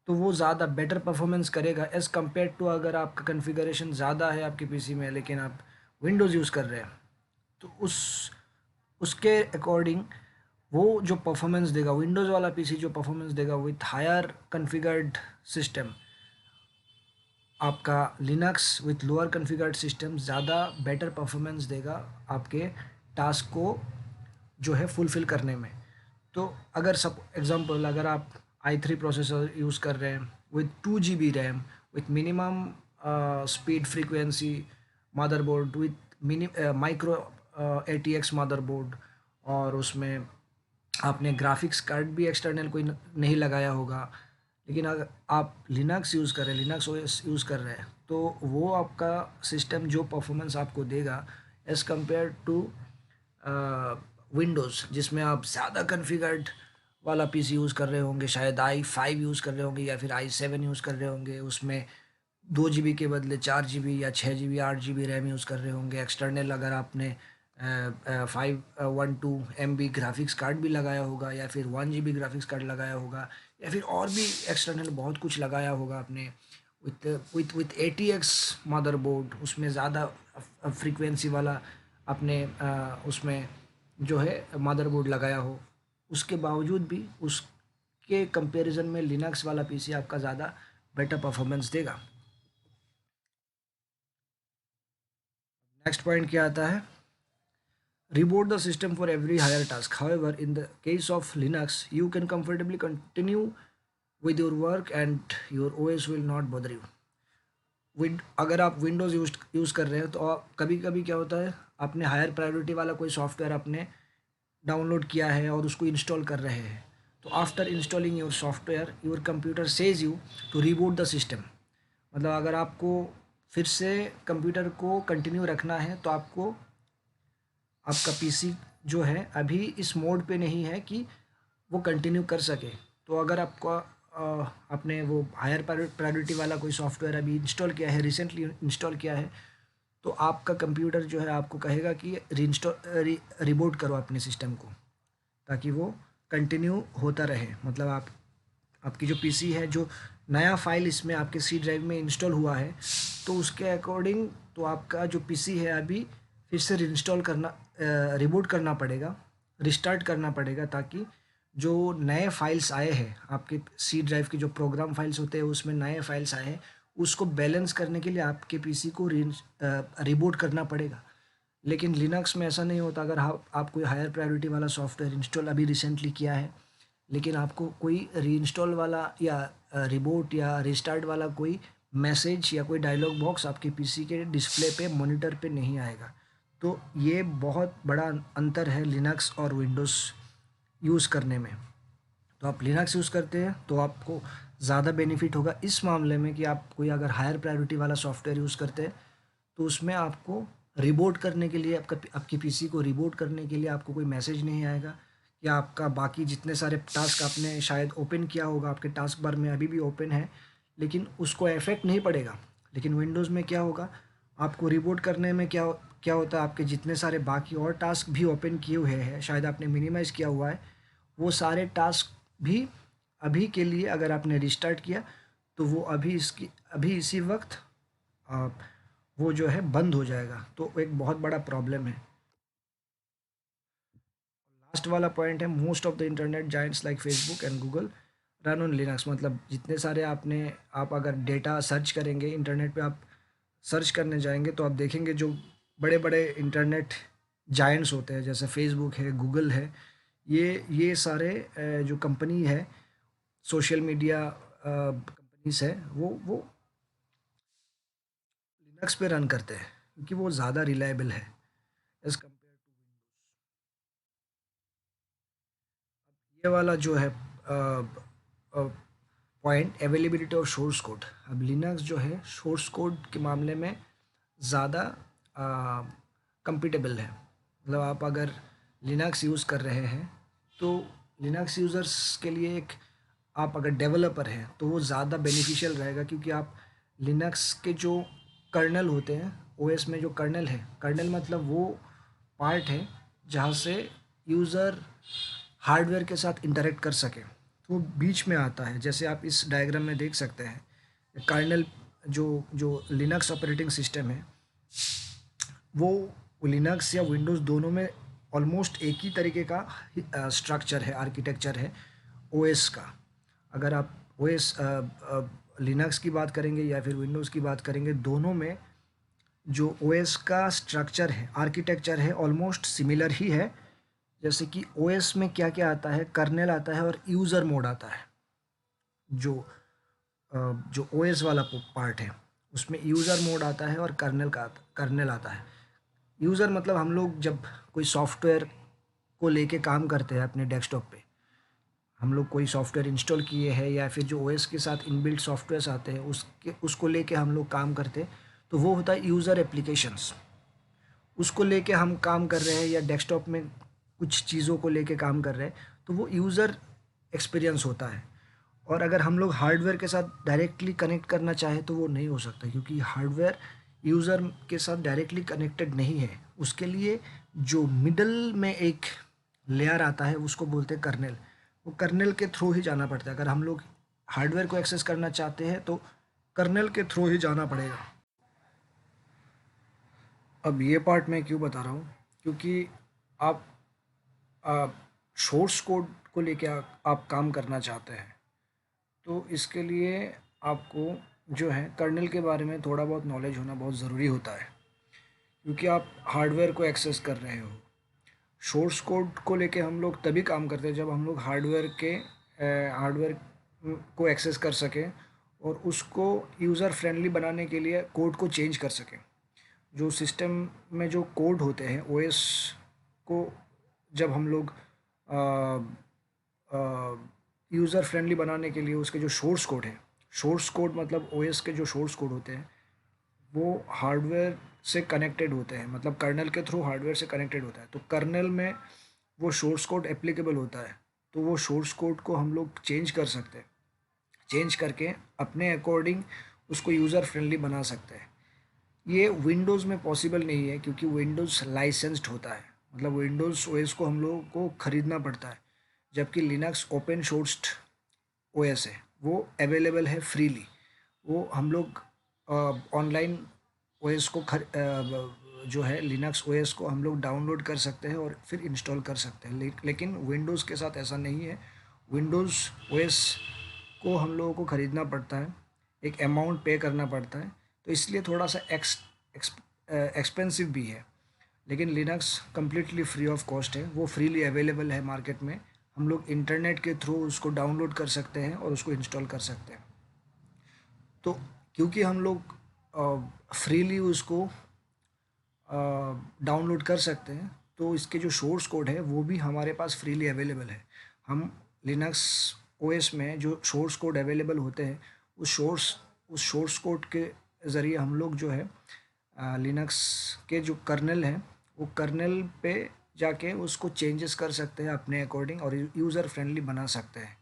तो वो ज़्यादा बेटर परफॉर्मेंस करेगा एज़ कम्पेयर टू अगर आपका कॉन्फ़िगरेशन ज़्यादा है आपके पीसी में लेकिन आप विंडोज़ यूज़ कर रहे हैं। तो उसके अकॉर्डिंग वो जो परफॉर्मेंस देगा, विंडोज़ वाला पीसी जो परफॉर्मेंस देगा विथ हायर कॉन्फ़िगर्ड सिस्टम, आपका Linux with lower configured system ज़्यादा बेटर परफॉर्मेंस देगा आपके टास्क को जो है फुलफ़िल करने में। तो अगर सब एग्जांपल अगर आप i3 प्रोसेसर यूज़ कर रहे हैं with 2 GB RAM, with minimum speed frequency motherboard, with micro ATX motherboard, और उसमें आपने ग्राफिक्स कार्ड भी एक्सटर्नल कोई नहीं लगाया होगा, लेकिन अगर आप लिनक्स यूज़ कर रहे हैं, लिनक्स ओएस यूज़ कर रहे हैं, तो वो आपका सिस्टम जो परफॉर्मेंस आपको देगा एज़ कम्पेयर टू विंडोज़ जिसमें आप ज़्यादा कॉन्फ़िगर्ड वाला पीसी यूज़ कर रहे होंगे, शायद i5 यूज़ कर रहे होंगे या फिर i7 यूज़ कर रहे होंगे, उसमें 2 GB के बदले 4 GB या 6 GB 8 GB रैम यूज़ कर रहे होंगे। एक्सटर्नल अगर आपने 512 MB ग्राफिक्स कार्ड भी लगाया होगा या फिर 1 GB ग्राफिक्स कार्ड लगाया होगा या फिर और भी एक्सटर्नल बहुत कुछ लगाया होगा आपने, विथ विथ ATX मदरबोर्ड, उसमें ज़्यादा फ्रीक्वेंसी वाला अपने उसमें जो है मदरबोर्ड लगाया हो, उसके बावजूद भी उसके कंपैरिजन में लिनक्स वाला पीसी आपका ज़्यादा बेटर परफॉर्मेंस देगा। नेक्स्ट पॉइंट क्या आता है? Reboot the system for every higher task. However, in the case of Linux, you can comfortably continue with your work and your OS will not bother you. अगर आप विंडोज़ यूज़ कर रहे हैं तो कभी कभी क्या होता है, आपने हायर प्रायोरिटी वाला कोई सॉफ्टवेयर आपने डाउनलोड किया है और उसको इंस्टॉल कर रहे हैं, तो after installing your software your computer says you to reboot the system. मतलब अगर आपको फिर से कंप्यूटर को कंटिन्यू रखना है तो आपको आपका पीसी जो है अभी इस मोड पे नहीं है कि वो कंटिन्यू कर सके। तो अगर आपका आपने वो हायर प्रायोरिटी वाला कोई सॉफ्टवेयर अभी इंस्टॉल किया है, रिसेंटली इंस्टॉल किया है, तो आपका कंप्यूटर जो है आपको कहेगा कि रिबूट करो अपने सिस्टम को, ताकि वो कंटिन्यू होता रहे। मतलब आपकी जो पीसी है, जो नया फाइल इसमें आपके सी ड्राइव में इंस्टॉल हुआ है, तो उसके अकॉर्डिंग तो आपका जो पीसी है अभी फिर से रिंस्टॉल करना रिबूट करना पड़ेगा, रिस्टार्ट करना पड़ेगा, ताकि जो नए फाइल्स आए हैं आपके सी ड्राइव के, जो प्रोग्राम फाइल्स होते हैं उसमें नए फाइल्स आए हैं, उसको बैलेंस करने के लिए आपके पीसी को रिबूट करना पड़ेगा। लेकिन लिनक्स में ऐसा नहीं होता। अगर आप कोई हायर प्रायोरिटी वाला सॉफ्टवेयर इंस्टॉल अभी रिसेंटली किया है, लेकिन आपको कोई रीइंस्टॉल वाला या रिबूट या रिस्टार्ट वाला कोई मैसेज या कोई डायलॉग बॉक्स आपके पीसी के डिस्प्ले पे, मॉनिटर पे नहीं आएगा। तो ये बहुत बड़ा अंतर है लिनक्स और विंडोज़ यूज़ करने में। तो आप लिनक्स यूज़ करते हैं तो आपको ज़्यादा बेनिफिट होगा इस मामले में कि आप कोई अगर हायर प्रायोरिटी वाला सॉफ्टवेयर यूज़ करते हैं तो उसमें आपको रिबूट करने के लिए, आपकी पीसी को रिबूट करने के लिए आपको कोई मैसेज नहीं आएगा, या आपका बाकी जितने सारे टास्क आपने शायद ओपन किया होगा, आपके टास्क बार में अभी भी ओपन है, लेकिन उसको इफेक्ट नहीं पड़ेगा। लेकिन विंडोज़ में क्या होगा, आपको रिबूट करने में क्या क्या होता है, आपके जितने सारे बाकी और टास्क भी ओपन किए हुए हैं, शायद आपने मिनिमाइज़ किया हुआ है, वो सारे टास्क भी अभी के लिए अगर आपने रिस्टार्ट किया तो वो अभी इसी वक्त आ, वो जो है बंद हो जाएगा। तो एक बहुत बड़ा प्रॉब्लम है। लास्ट वाला पॉइंट है, most of the internet giants like Facebook and Google run on Linux. मतलब जितने सारे आप अगर डेटा सर्च करेंगे इंटरनेट पे, आप सर्च करने जाएंगे तो आप देखेंगे जो बड़े बड़े इंटरनेट जायंट्स होते हैं, जैसे फेसबुक है, गूगल है, ये सारे जो कंपनी है, सोशल मीडिया कंपनीज है, वो लिनक्स पे रन करते हैं, क्योंकि वो ज़्यादा रिलायबल है एज कम्पेयर टू विंडोज़। ये वाला जो है point, availability of source code. अब लिनक्स जो है सोर्स कोड के मामले में ज़्यादा कंपिटेबल है। मतलब आप अगर लिनक्स यूज़ कर रहे हैं तो लिनक्स यूज़र्स के लिए एक, आप अगर डेवलपर हैं तो वो ज़्यादा बेनिफिशियल रहेगा, क्योंकि आप लिनक्स के जो कर्नल होते हैं, ओएस में जो कर्नल है, कर्नल मतलब वो पार्ट है जहाँ से यूज़र हार्डवेयर के साथ इंटरेक्ट कर सके, तो वो बीच में आता है। जैसे आप इस डायग्राम में देख सकते हैं, कर्नल जो जो लिनक्स ऑपरेटिंग सिस्टम है, वो लिनक्स या विंडोज़ दोनों में ऑलमोस्ट एक ही तरीके का स्ट्रक्चर है, आर्किटेक्चर है ओएस का। अगर आप ओएस लिनक्स की बात करेंगे या फिर विंडोज़ की बात करेंगे, दोनों में जो ओएस का स्ट्रक्चर है, आर्किटेक्चर है, ऑलमोस्ट सिमिलर ही है। जैसे कि ओएस में क्या क्या आता है, कर्नेल आता है और यूज़र मोड आता है। जो जो ओएस वाला पार्ट है उसमें यूज़र मोड आता है और कर्नेल आता है। यूज़र मतलब हम लोग जब कोई सॉफ्टवेयर को लेके काम करते हैं अपने डेस्कटॉप पे, हम लोग कोई सॉफ्टवेयर इंस्टॉल किए हैं या फिर जो ओएस के साथ इनबिल्ट सॉफ्टवेयर्स आते हैं उसको लेके हम लोग काम करते हैं, तो वो होता है यूज़र एप्लीकेशंस। उसको लेके हम काम कर रहे हैं या डेस्कटॉप में कुछ चीज़ों को लेके काम कर रहे हैं, तो वो यूज़र एक्सपीरियंस होता है। और अगर हम लोग हार्डवेयर के साथ डायरेक्टली कनेक्ट करना चाहें तो वो नहीं हो सकता, क्योंकि हार्डवेयर यूज़र के साथ डायरेक्टली कनेक्टेड नहीं है। उसके लिए जो मिडल में एक लेयर आता है उसको बोलते हैं कर्नेल। वो कर्नेल के थ्रू ही जाना पड़ता है। अगर हम लोग हार्डवेयर को एक्सेस करना चाहते हैं तो कर्नेल के थ्रू ही जाना पड़ेगा। अब ये पार्ट मैं क्यों बता रहा हूँ, क्योंकि आप सोर्स कोड को लेके आप काम करना चाहते हैं, तो इसके लिए आपको जो है कर्नेल के बारे में थोड़ा बहुत नॉलेज होना बहुत ज़रूरी होता है, क्योंकि आप हार्डवेयर को एक्सेस कर रहे हो। सोर्स कोड को लेके हम लोग तभी काम करते हैं जब हम लोग हार्डवेयर को एक्सेस कर सकें और उसको यूज़र फ्रेंडली बनाने के लिए कोड को चेंज कर सकें। जो सिस्टम में जो कोड होते हैं ओएस को जब हम लोग यूज़र फ्रेंडली बनाने के लिए उसके जो सोर्स कोड है, सोर्स कोड मतलब ओएस के जो सोर्स कोड होते हैं वो हार्डवेयर से कनेक्टेड होते हैं, मतलब कर्नेल के थ्रू हार्डवेयर से कनेक्टेड होता है। तो कर्नेल में वो सोर्स कोड एप्लीकेबल होता है, तो वो सोर्स कोड को हम लोग चेंज कर सकते हैं, चेंज करके अपने अकॉर्डिंग उसको यूज़र फ्रेंडली बना सकते हैं। ये विंडोज़ में पॉसिबल नहीं है, क्योंकि विंडोज़ लाइसेंस्ड होता है, मतलब विंडोज़ ओएस को हम लोगों को ख़रीदना पड़ता है, जबकि लिनक्स ओपन सोर्स्ड ओएस है, वो अवेलेबल है फ्रीली। वो हम लोग ऑनलाइन ओएस को जो है लिनक्स ओएस को हम लोग डाउनलोड कर सकते हैं और फिर इंस्टॉल कर सकते हैं, लेकिन विंडोज़ के साथ ऐसा नहीं है। विंडोज़ ओएस को हम लोगों को ख़रीदना पड़ता है, एक अमाउंट पे करना पड़ता है, तो इसलिए थोड़ा सा एक्सपेंसिव भी है। लेकिन Linux completely free of cost है, वो फ्रीली अवेलेबल है मार्केट में। हम लोग इंटरनेट के थ्रू उसको डाउनलोड कर सकते हैं और उसको इंस्टॉल कर सकते हैं। तो क्योंकि हम लोग फ्रीली उसको डाउनलोड कर सकते हैं, तो इसके जो सोर्स कोड है वो भी हमारे पास फ्रीली अवेलेबल है। हम लिनक्स ओएस में जो सोर्स कोड अवेलेबल होते हैं उस सोर्स कोड के ज़रिए हम लोग जो है लिनक्स के जो कर्नेल है वो कर्नेल पे जाके उसको चेंजेस कर सकते हैं अपने अकॉर्डिंग और यूज़र फ्रेंडली बना सकते हैं।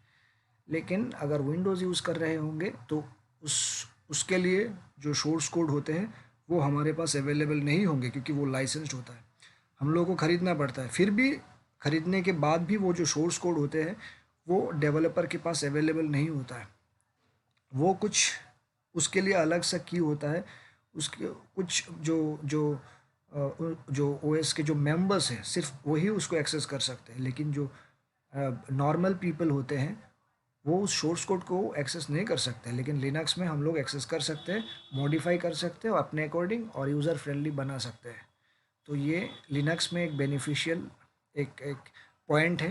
लेकिन अगर विंडोज़ यूज़ कर रहे होंगे तो उस उसके लिए जो सोर्स कोड होते हैं वो हमारे पास अवेलेबल नहीं होंगे, क्योंकि वो लाइसेंस्ड होता है, हम लोगों को ख़रीदना पड़ता है। फिर भी ख़रीदने के बाद भी वो जो सोर्स कोड होते हैं वो डेवलपर के पास अवेलेबल नहीं होता है। वो कुछ उसके लिए अलग सा की होता है, उसके कुछ जो ओएस के जो मेंबर्स हैं सिर्फ वही उसको एक्सेस कर सकते हैं, लेकिन जो नॉर्मल पीपल होते हैं वो उस सोर्स कोड को एक्सेस नहीं कर सकते। लेकिन लिनक्स में हम लोग एक्सेस कर सकते हैं, मॉडिफाई कर सकते हैं अपने अकॉर्डिंग और यूज़र फ्रेंडली बना सकते हैं। तो ये लिनक्स में एक बेनिफिशियल एक एक पॉइंट है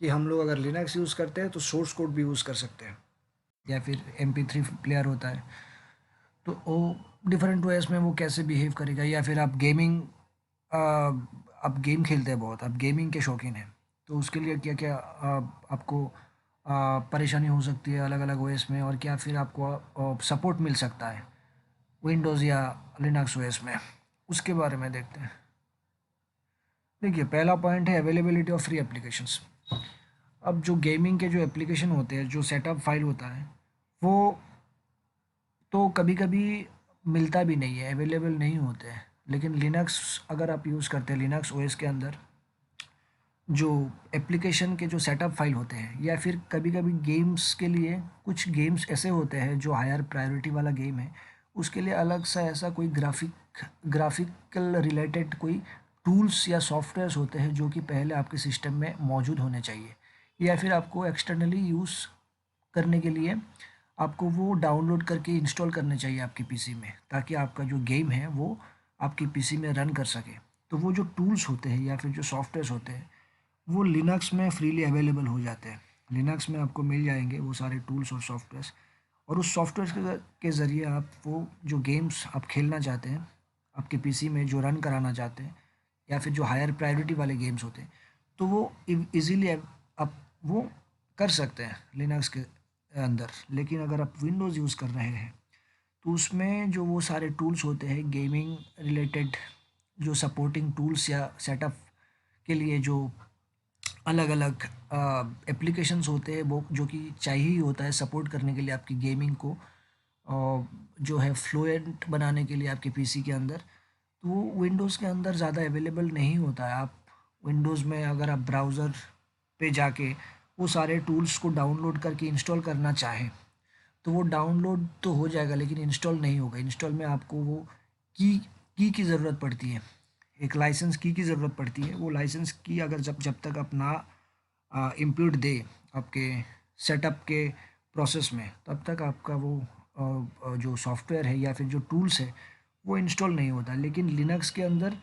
कि हम लोग अगर लिनक्स यूज़ करते हैं तो सोर्स कोड भी यूज़ कर सकते हैं, या फिर MP3 प्लेयर होता है, तो वो डिफरेंट वेज में वो कैसे बिहेव करेगा। या फिर आप गेम खेलते हैं बहुत, आप गेमिंग के शौकीन हैं, तो उसके लिए क्या क्या आपको परेशानी हो सकती है अलग अलग ओएस में, और क्या फिर आपको सपोर्ट मिल सकता है विंडोज़ या लिनक्स ओएस में, उसके बारे में देखते हैं। देखिए, पहला पॉइंट है अवेलेबिलिटी ऑफ फ्री एप्लीकेशंस। अब जो गेमिंग के जो एप्लीकेशन होते हैं, जो सेटअप फाइल होता है, वो तो कभी कभी मिलता भी नहीं है, अवेलेबल नहीं होते हैं। लेकिन लिनक्स अगर आप यूज़ करते हैं, लिनक्स ओएस के अंदर जो एप्लीकेशन के जो सेटअप फाइल होते हैं, या फिर कभी कभी गेम्स के लिए कुछ गेम्स ऐसे होते हैं जो हायर प्रायोरिटी वाला गेम है, उसके लिए अलग सा ऐसा कोई ग्राफिकल रिलेटेड कोई टूल्स या सॉफ्टवेयर्स होते हैं जो कि पहले आपके सिस्टम में मौजूद होने चाहिए, या फिर आपको एक्सटर्नली यूज़ करने के लिए आपको वो डाउनलोड करके इंस्टॉल करने चाहिए आपकी पीसी में, ताकि आपका जो गेम है वो आपकी पीसी में रन कर सके। तो वो जो टूल्स होते हैं या फिर जो सॉफ्टवेयर्स होते हैं वो लिनक्स में फ्रीली अवेलेबल हो जाते हैं। लिनक्स में आपको मिल जाएंगे वो सारे टूल्स और सॉफ्टवेयर्स, और उस सॉफ्टवेयर के ज़रिए आप वो जो गेम्स आप खेलना चाहते हैं आपके पीसी में, जो रन कराना चाहते हैं, या फिर जो हायर प्रायोरिटी वाले गेम्स होते हैं, तो वो इजीली आप वो कर सकते हैं लिनक्स के अंदर। लेकिन अगर आप विंडोज़ यूज़ कर रहे हैं तो उसमें जो वो सारे टूल्स होते हैं गेमिंग रिलेटेड, जो सपोर्टिंग टूल्स या सेटअप के लिए जो अलग अलग एप्लीकेशंस होते हैं, वो जो कि चाहिए ही होता है सपोर्ट करने के लिए आपकी गेमिंग को, जो है फ्लुएंट बनाने के लिए आपके पीसी के अंदर, तो वो विंडोज़ के अंदर ज़्यादा अवेलेबल नहीं होता है। आप विंडोज़ में अगर आप ब्राउज़र पे जाके वो सारे टूल्स को डाउनलोड करके इंस्टॉल करना चाहें, तो वो डाउनलोड तो हो जाएगा लेकिन इंस्टॉल नहीं होगा। इंस्टॉल में आपको वो की की ज़रूरत पड़ती है, एक लाइसेंस की ज़रूरत पड़ती है। वो लाइसेंस की अगर जब जब तक आप ना इनपुट दे आपके सेटअप के प्रोसेस में, तब तक आपका वो जो सॉफ्टवेयर है या फिर जो टूल्स है वो इंस्टॉल नहीं होता। लेकिन लिनक्स के अंदर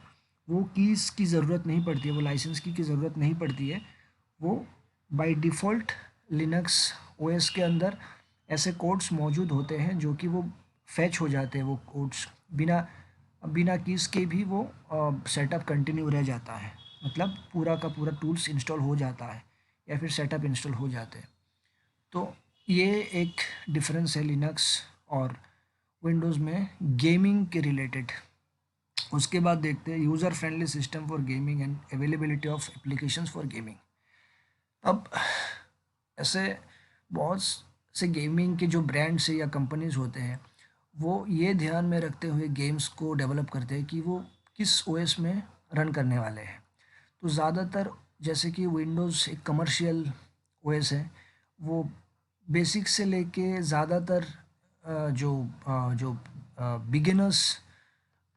वो कीज़ की ज़रूरत नहीं पड़ती है, वो लाइसेंस की ज़रूरत नहीं पड़ती है। वो बाय डिफ़ॉल्ट लिनक्स ओएस के अंदर ऐसे कोड्स मौजूद होते हैं जो कि वो फैच हो जाते हैं। वो कोड्स बिना बिना कीज़ के भी वो सेटअप कंटिन्यू रह जाता है, मतलब पूरा का पूरा टूल्स इंस्टॉल हो जाता है या फिर सेटअप इंस्टॉल हो जाते हैं। तो ये एक डिफरेंस है लिनक्स और विंडोज़ में गेमिंग के रिलेटेड। उसके बाद देखते हैं user friendly system for gaming and availability of applications for gaming. अब ऐसे बहुत से गेमिंग के जो ब्रांड्स है या कंपनीज होते हैं, वो ये ध्यान में रखते हुए गेम्स को डेवलप करते हैं कि वो किस ओएस में रन करने वाले हैं। तो ज़्यादातर जैसे कि विंडोज़ एक कमर्शियल ओएस है, वो बेसिक से लेके ज़्यादातर जो बिगिनर्स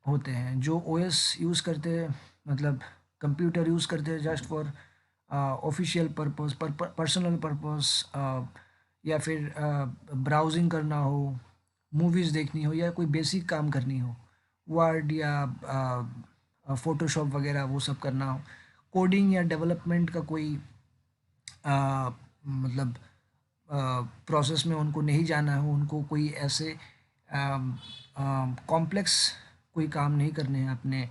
होते हैं, जो ओएस यूज़ करते हैं, मतलब कंप्यूटर यूज़ करते हैं जस्ट फॉर ऑफिशियल पर्पस पर पर्सनल पर्पस, या फिर ब्राउजिंग करना हो, मूवीज़ देखनी हो या कोई बेसिक काम करनी हो, वर्ड या फ़ोटोशॉप वगैरह वो सब करना हो, कोडिंग या डेवलपमेंट का कोई मतलब प्रोसेस में उनको नहीं जाना हो, उनको कोई ऐसे कॉम्प्लेक्स कोई काम नहीं करने हैं अपने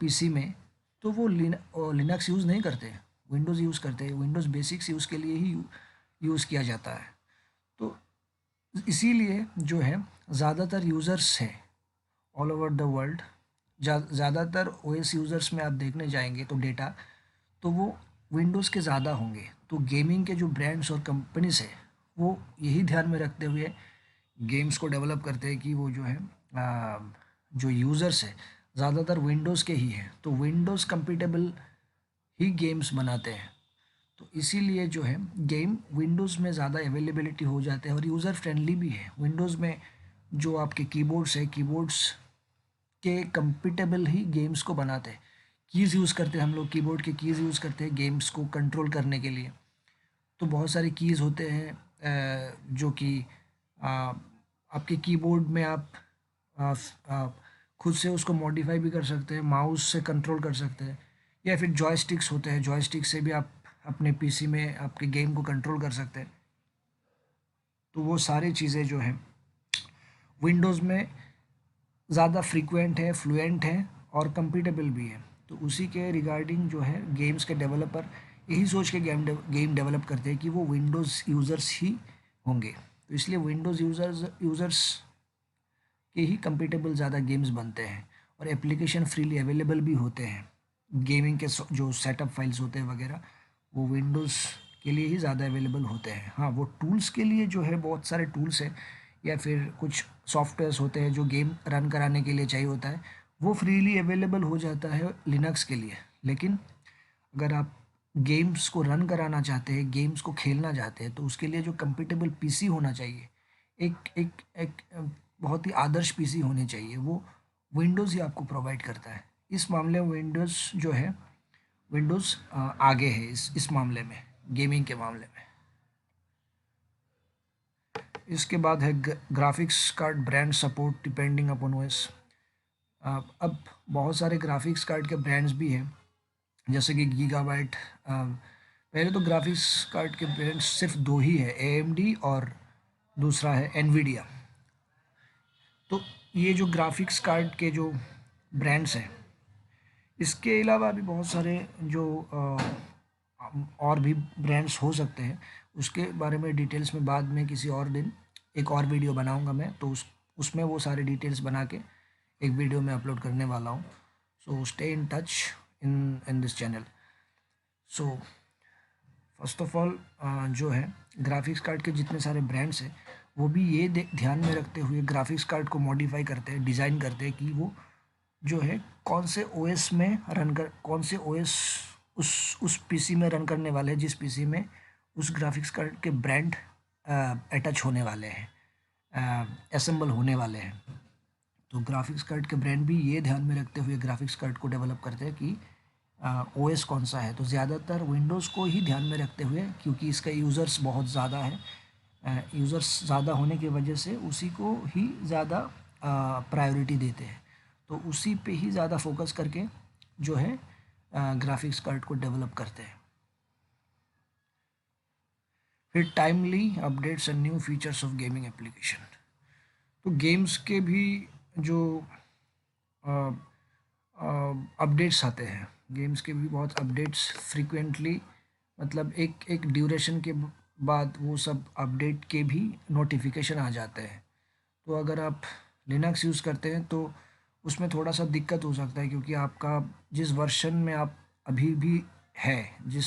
पीसी में, तो वो लिनक्स यूज़ नहीं करते, विंडोज़ यूज़ करते हैं। विंडोज़ बेसिक्स यूज़ के लिए ही यूज़ किया जाता है। तो इसीलिए जो है ज़्यादातर यूज़र्स है ऑल ओवर द वर्ल्ड, ज़्यादातर ओएस यूज़र्स में आप देखने जाएंगे तो डेटा तो वो विंडोज़ के ज़्यादा होंगे। तो गेमिंग के जो ब्रांड्स और कंपनीज है वो यही ध्यान में रखते हुए गेम्स को डेवलप करते हैं कि वो जो है जो यूज़र्स है ज़्यादातर विंडोज़ के ही है, तो विंडोज़ कंपेटेबल ही गेम्स बनाते हैं। तो इसीलिए जो है गेम विंडोज़ में ज़्यादा अवेलेबिलिटी हो जाते हैं और यूज़र फ्रेंडली भी है। विंडोज़ में जो आपके कीबोर्ड्स है, कीबोर्ड्स के कंपेटेबल ही गेम्स को बनाते हैं। कीज़ यूज़ करते हैं हम लोग, कीबोर्ड के कीज़ यूज़ करते हैं गेम्स को कंट्रोल करने के लिए। तो बहुत सारे कीज़ होते हैं जो कि आपके कीबोर्ड में आप खुद से उसको मॉडिफाई भी कर सकते हैं, माउस से कंट्रोल कर सकते हैं, या फिर जॉयस्टिक्स होते हैं, जॉयस्टिक से भी आप अपने पीसी में आपके गेम को कंट्रोल कर सकते हैं। तो वो सारी चीज़ें जो हैं विंडोज़ में ज़्यादा फ्रीक्वेंट है, फ्लुएंट है और कंपेटेबल भी है। तो उसी के रिगार्डिंग जो है गेम्स के डेवलपर यही सोच के गेम डेवलप करते हैं कि वो विंडोज़ यूज़र्स ही होंगे। तो इसलिए विंडोज़ यूज़र्स के ही कंपेटेबल ज़्यादा गेम्स बनते हैं और एप्लीकेशन फ्रीली अवेलेबल भी होते हैं। गेमिंग के जो सेटअप फाइल्स होते हैं वगैरह वो विंडोज़ के लिए ही ज़्यादा अवेलेबल होते हैं। हाँ, वो टूल्स के लिए जो है बहुत सारे टूल्स हैं या फिर कुछ सॉफ्टवेयर्स होते हैं जो गेम रन कराने के लिए चाहिए होता है, वो फ्रीली अवेलेबल हो जाता है लिनक्स के लिए। लेकिन अगर आप गेम्स को रन कराना चाहते हैं, गेम्स को खेलना चाहते हैं, तो उसके लिए जो कंपेटेबल पीसी होना चाहिए, एक एक एक बहुत ही आदर्श पीसी होने चाहिए, वो विंडोज़ ही आपको प्रोवाइड करता है। इस मामले में विंडोज़ जो है विंडोज़ आगे है इस मामले में, गेमिंग के मामले में। इसके बाद है graphics card brand support depending upon OS. अब बहुत सारे ग्राफिक्स कार्ड के ब्रांड्स भी हैं, जैसे कि गीगाबाइट। पहले तो ग्राफिक्स कार्ड के ब्रांड्स सिर्फ दो ही है, एएमडी और दूसरा है एनवीडिया। तो ये जो ग्राफिक्स कार्ड के जो ब्रांड्स हैं, इसके अलावा भी बहुत सारे जो और भी ब्रांड्स हो सकते हैं, उसके बारे में डिटेल्स में बाद में किसी और दिन एक और वीडियो बनाऊंगा मैं, तो उसमें वो सारे डिटेल्स बना के एक वीडियो में अपलोड करने वाला हूँ। So stay in touch in this channel. So first of all जो है ग्राफिक्स कार्ड के जितने सारे ब्रांड्स हैं वो भी ये ध्यान में रखते हुए ग्राफिक्स कार्ड को मॉडिफाई करते हैं, डिज़ाइन करते हैं कि वो जो है कौन से ओएस में कौन से ओएस उस पीसी में रन करने वाले हैं जिस पीसी में उस ग्राफिक्स कार्ड के ब्रांड अटैच होने वाले हैं। असेंबल होने वाले हैं। तो ग्राफिक्स कार्ड के ब्रांड भी ये ध्यान में रखते हुए ग्राफिक्स कार्ड को डेवलप करते हैं कि ओएस कौन सा है। तो ज़्यादातर विंडोज़ को ही ध्यान में रखते हुए, क्योंकि इसका यूज़र्स बहुत ज़्यादा है, यूज़र्स ज़्यादा होने की वजह से उसी को ही ज़्यादा प्रायोरिटी देते हैं। तो उसी पे ही ज़्यादा फोकस करके जो है ग्राफिक्स कार्ड को डेवलप करते हैं। फिर timely updates and new features of gaming application. तो गेम्स के भी जो अपडेट्स आते हैं, गेम्स के भी बहुत अपडेट्स फ्रीक्वेंटली, मतलब एक एक ड्यूरेशन के बाद वो सब अपडेट के भी नोटिफिकेशन आ जाते हैं। तो अगर आप लिनक्स यूज़ करते हैं तो उसमें थोड़ा सा दिक्कत हो सकता है, क्योंकि आपका जिस वर्जन में आप अभी भी है, जिस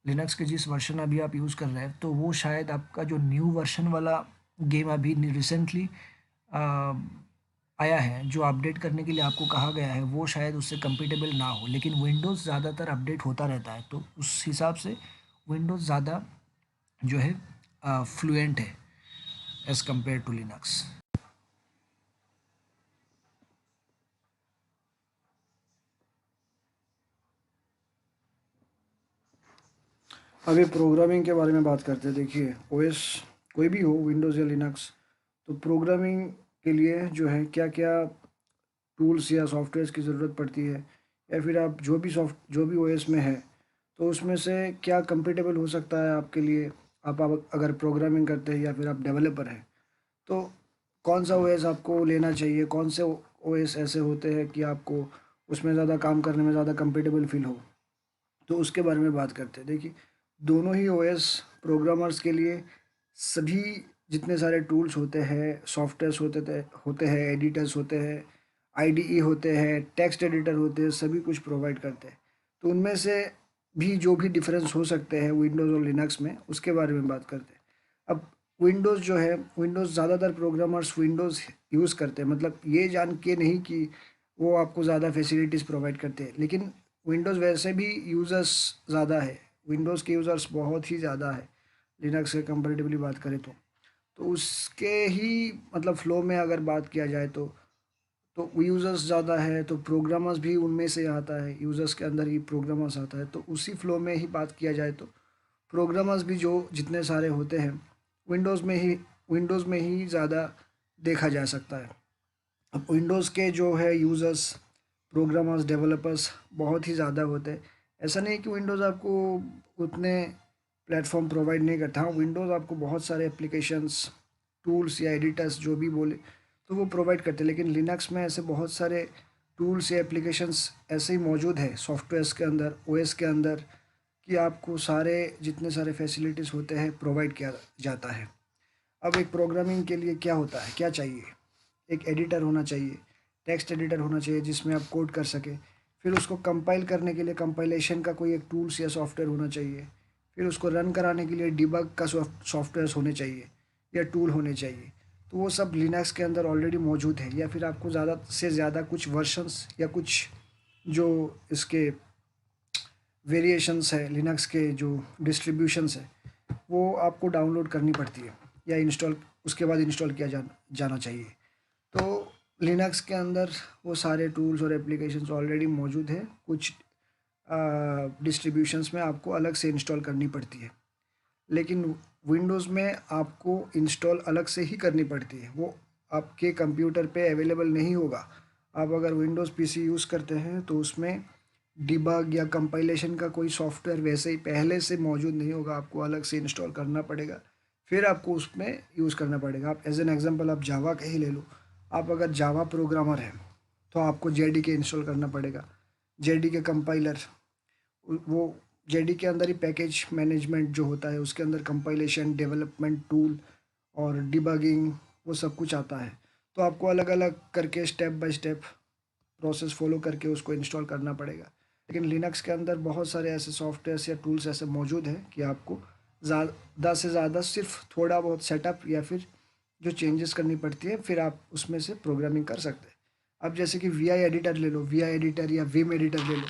लिनक्स के जिस वर्जन अभी आप यूज़ कर रहे हैं, तो वो शायद आपका जो न्यू वर्जन वाला गेम अभी रिसेंटली आया है, जो अपडेट करने के लिए आपको कहा गया है, वो शायद उससे कंपेटेबल ना हो। लेकिन विंडोज़ ज़्यादातर अपडेट होता रहता है, तो उस हिसाब से विंडोज़ ज़्यादा जो है फ्लुएंट है एज़ कम्पेयर टू लिनक्स। अभी प्रोग्रामिंग के बारे में बात करते हैं। देखिए, ओएस कोई भी हो, विंडोज़ या लिनक्स, तो प्रोग्रामिंग के लिए जो है क्या क्या टूल्स या सॉफ्टवेयर्स की ज़रूरत पड़ती है, या फिर आप जो भी ओएस में है, तो उसमें से क्या कंपेटेबल हो सकता है आपके लिए। आप अगर प्रोग्रामिंग करते हैं या फिर आप डेवलपर हैं, तो कौन सा ओएस आपको लेना चाहिए, कौन से ओएस ऐसे होते हैं कि आपको उसमें ज़्यादा काम करने में ज़्यादा कंफर्टेबल फील हो, तो उसके बारे में बात करते हैं। देखिए, दोनों ही ओएस प्रोग्रामर्स के लिए सभी जितने सारे टूल्स होते हैं, सॉफ्टवेयर्स होते हैं, एडिटर्स होते हैं, आईडीई होते हैं, टेक्स्ट एडिटर होते हैं, सभी कुछ प्रोवाइड करते हैं। तो उनमें से भी जो भी डिफरेंस हो सकते हैं विंडोज़ और लिनक्स में, उसके बारे में बात करते हैं। अब विंडोज़ जो है, विंडोज़ ज़्यादातर प्रोग्रामर्स विंडोज़ यूज़ करते हैं, मतलब ये जान के नहीं कि वो आपको ज़्यादा फैसिलिटीज़ प्रोवाइड करते हैं, लेकिन विंडोज़ वैसे भी यूज़र्स ज़्यादा है, विंडोज़ के यूज़र्स बहुत ही ज़्यादा है लिनक्स के कंपैरेटिवली बात करें तो उसके ही मतलब फ़्लो में अगर बात किया जाए तो यूज़र्स ज़्यादा है, तो प्रोग्रामर्स भी उनमें से आता है, यूज़र्स के अंदर ही प्रोग्रामर्स आता है। तो उसी फ़्लो में ही बात किया जाए तो प्रोग्रामर्स भी जो जितने सारे होते हैं विंडोज़ में ही विंडोज़ में ही ज़्यादा देखा जा सकता है। अब विंडोज़ के जो है यूज़र्स, प्रोग्रामर्स, डेवलपर्स बहुत ही ज़्यादा होते हैं। ऐसा नहीं कि विंडोज़ आपको उतने प्लेटफॉर्म प्रोवाइड नहीं करता। हाँ, विंडोज़ आपको बहुत सारे एप्लीकेशंस, टूल्स या एडिटर्स जो भी बोले तो वो प्रोवाइड करते हैं, लेकिन लिनक्स में ऐसे बहुत सारे टूल्स या एप्लीकेशंस ऐसे ही मौजूद है सॉफ्टवेयर्स के अंदर, ओएस के अंदर, कि आपको सारे जितने सारे फैसिलिटीज़ होते हैं प्रोवाइड किया जाता है। अब एक प्रोग्रामिंग के लिए क्या होता है, क्या चाहिए, एक एडिटर होना चाहिए, टेक्स्ट एडिटर होना चाहिए जिसमें आप कोड कर सके। फिर उसको कंपाइल करने के लिए कंपाइलेशन का कोई एक टूल्स या सॉफ्टवेयर होना चाहिए। फिर उसको रन कराने के लिए डिबग का सॉफ्टवेयर्स होने चाहिए या टूल होने चाहिए। तो वो सब लिनक्स के अंदर ऑलरेडी मौजूद है, या फिर आपको ज़्यादा से ज़्यादा कुछ वर्शंस या कुछ जो इसके वेरिएशंस है, लिनक्स के जो डिस्ट्रीब्यूशंस है, वो आपको डाउनलोड करनी पड़ती है या इंस्टॉल, उसके बाद इंस्टॉल किया जाना चाहिए। तो लिनक्स के अंदर वो सारे टूल्स और एप्लीकेशंस ऑलरेडी मौजूद है, कुछ डिस्ट्रीब्यूशंस में आपको अलग से इंस्टॉल करनी पड़ती है, लेकिन विंडोज़ में आपको इंस्टॉल अलग से ही करनी पड़ती है, वो आपके कंप्यूटर पे अवेलेबल नहीं होगा। आप अगर विंडोज़ पीसी यूज़ करते हैं तो उसमें डिबग या कंपाइलेशन का कोई सॉफ्टवेयर वैसे ही पहले से मौजूद नहीं होगा, आपको अलग से इंस्टॉल करना पड़ेगा, फिर आपको उसमें यूज़ करना पड़ेगा। आप एज एन एग्जांपल आप जावा का ही ले लो। आप अगर जावा प्रोग्रामर हैं तो आपको जेडीके इंस्टॉल करना पड़ेगा। जेडीके कंपाइलर, वो जेडी के अंदर ही पैकेज मैनेजमेंट जो होता है, उसके अंदर कंपाइलेशन, डेवलपमेंट टूल और डिबगिंग, वो सब कुछ आता है। तो आपको अलग अलग करके step by step process follow करके उसको इंस्टॉल करना पड़ेगा। लेकिन लिनक्स के अंदर बहुत सारे ऐसे सॉफ्टवेयर्स या टूल्स ऐसे मौजूद हैं कि आपको ज़्यादा से ज़्यादा सिर्फ थोड़ा बहुत सेटअप या फिर जो चेंजेस करनी पड़ती है, फिर आप उसमें से प्रोग्रामिंग कर सकते हैं। अब जैसे कि वी आई एडिटर ले लो, वी आई एडिटर या विम एडिटर ले लो,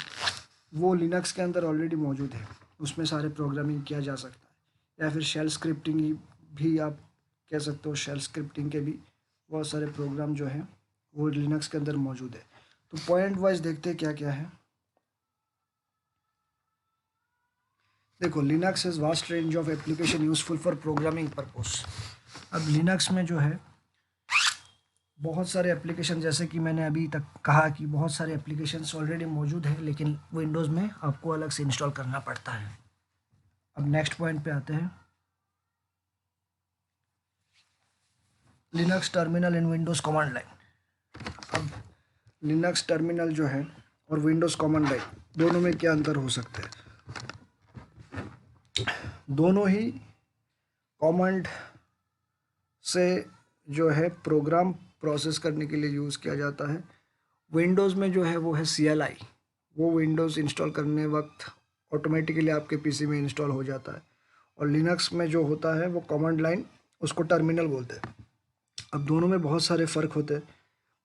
वो लिनक्स के अंदर ऑलरेडी मौजूद है, उसमें सारे प्रोग्रामिंग किया जा सकता है। या फिर शेल स्क्रिप्टिंग भी आप कह सकते हो शेल स्क्रिप्टिंग के भी बहुत सारे प्रोग्राम जो हैं वो लिनक्स के अंदर मौजूद है। तो पॉइंट वाइज देखते हैं क्या क्या है। देखो, Linux is vast range of application useful for programming purpose. अब लिनक्स में जो है बहुत सारे एप्लीकेशन, जैसे कि मैंने अभी तक कहा कि बहुत सारे एप्लीकेशंस ऑलरेडी मौजूद हैं, लेकिन विंडोज़ में आपको अलग से इंस्टॉल करना पड़ता है। अब नेक्स्ट पॉइंट पे आते हैं, Linux terminal in Windows command line. अब लिनक्स टर्मिनल जो है और विंडोज़ कमांड लाइन दोनों में क्या अंतर हो सकते हैं? दोनों ही कमांड से जो है प्रोग्राम प्रोसेस करने के लिए यूज़ किया जाता है। विंडोज़ में जो है वो है CLI, वो विंडोज़ इंस्टॉल करने वक्त ऑटोमेटिकली आपके पीसी में इंस्टॉल हो जाता है। और लिनक्स में जो होता है वो कमांड लाइन, उसको टर्मिनल बोलते हैं। अब दोनों में बहुत सारे फ़र्क होते हैं।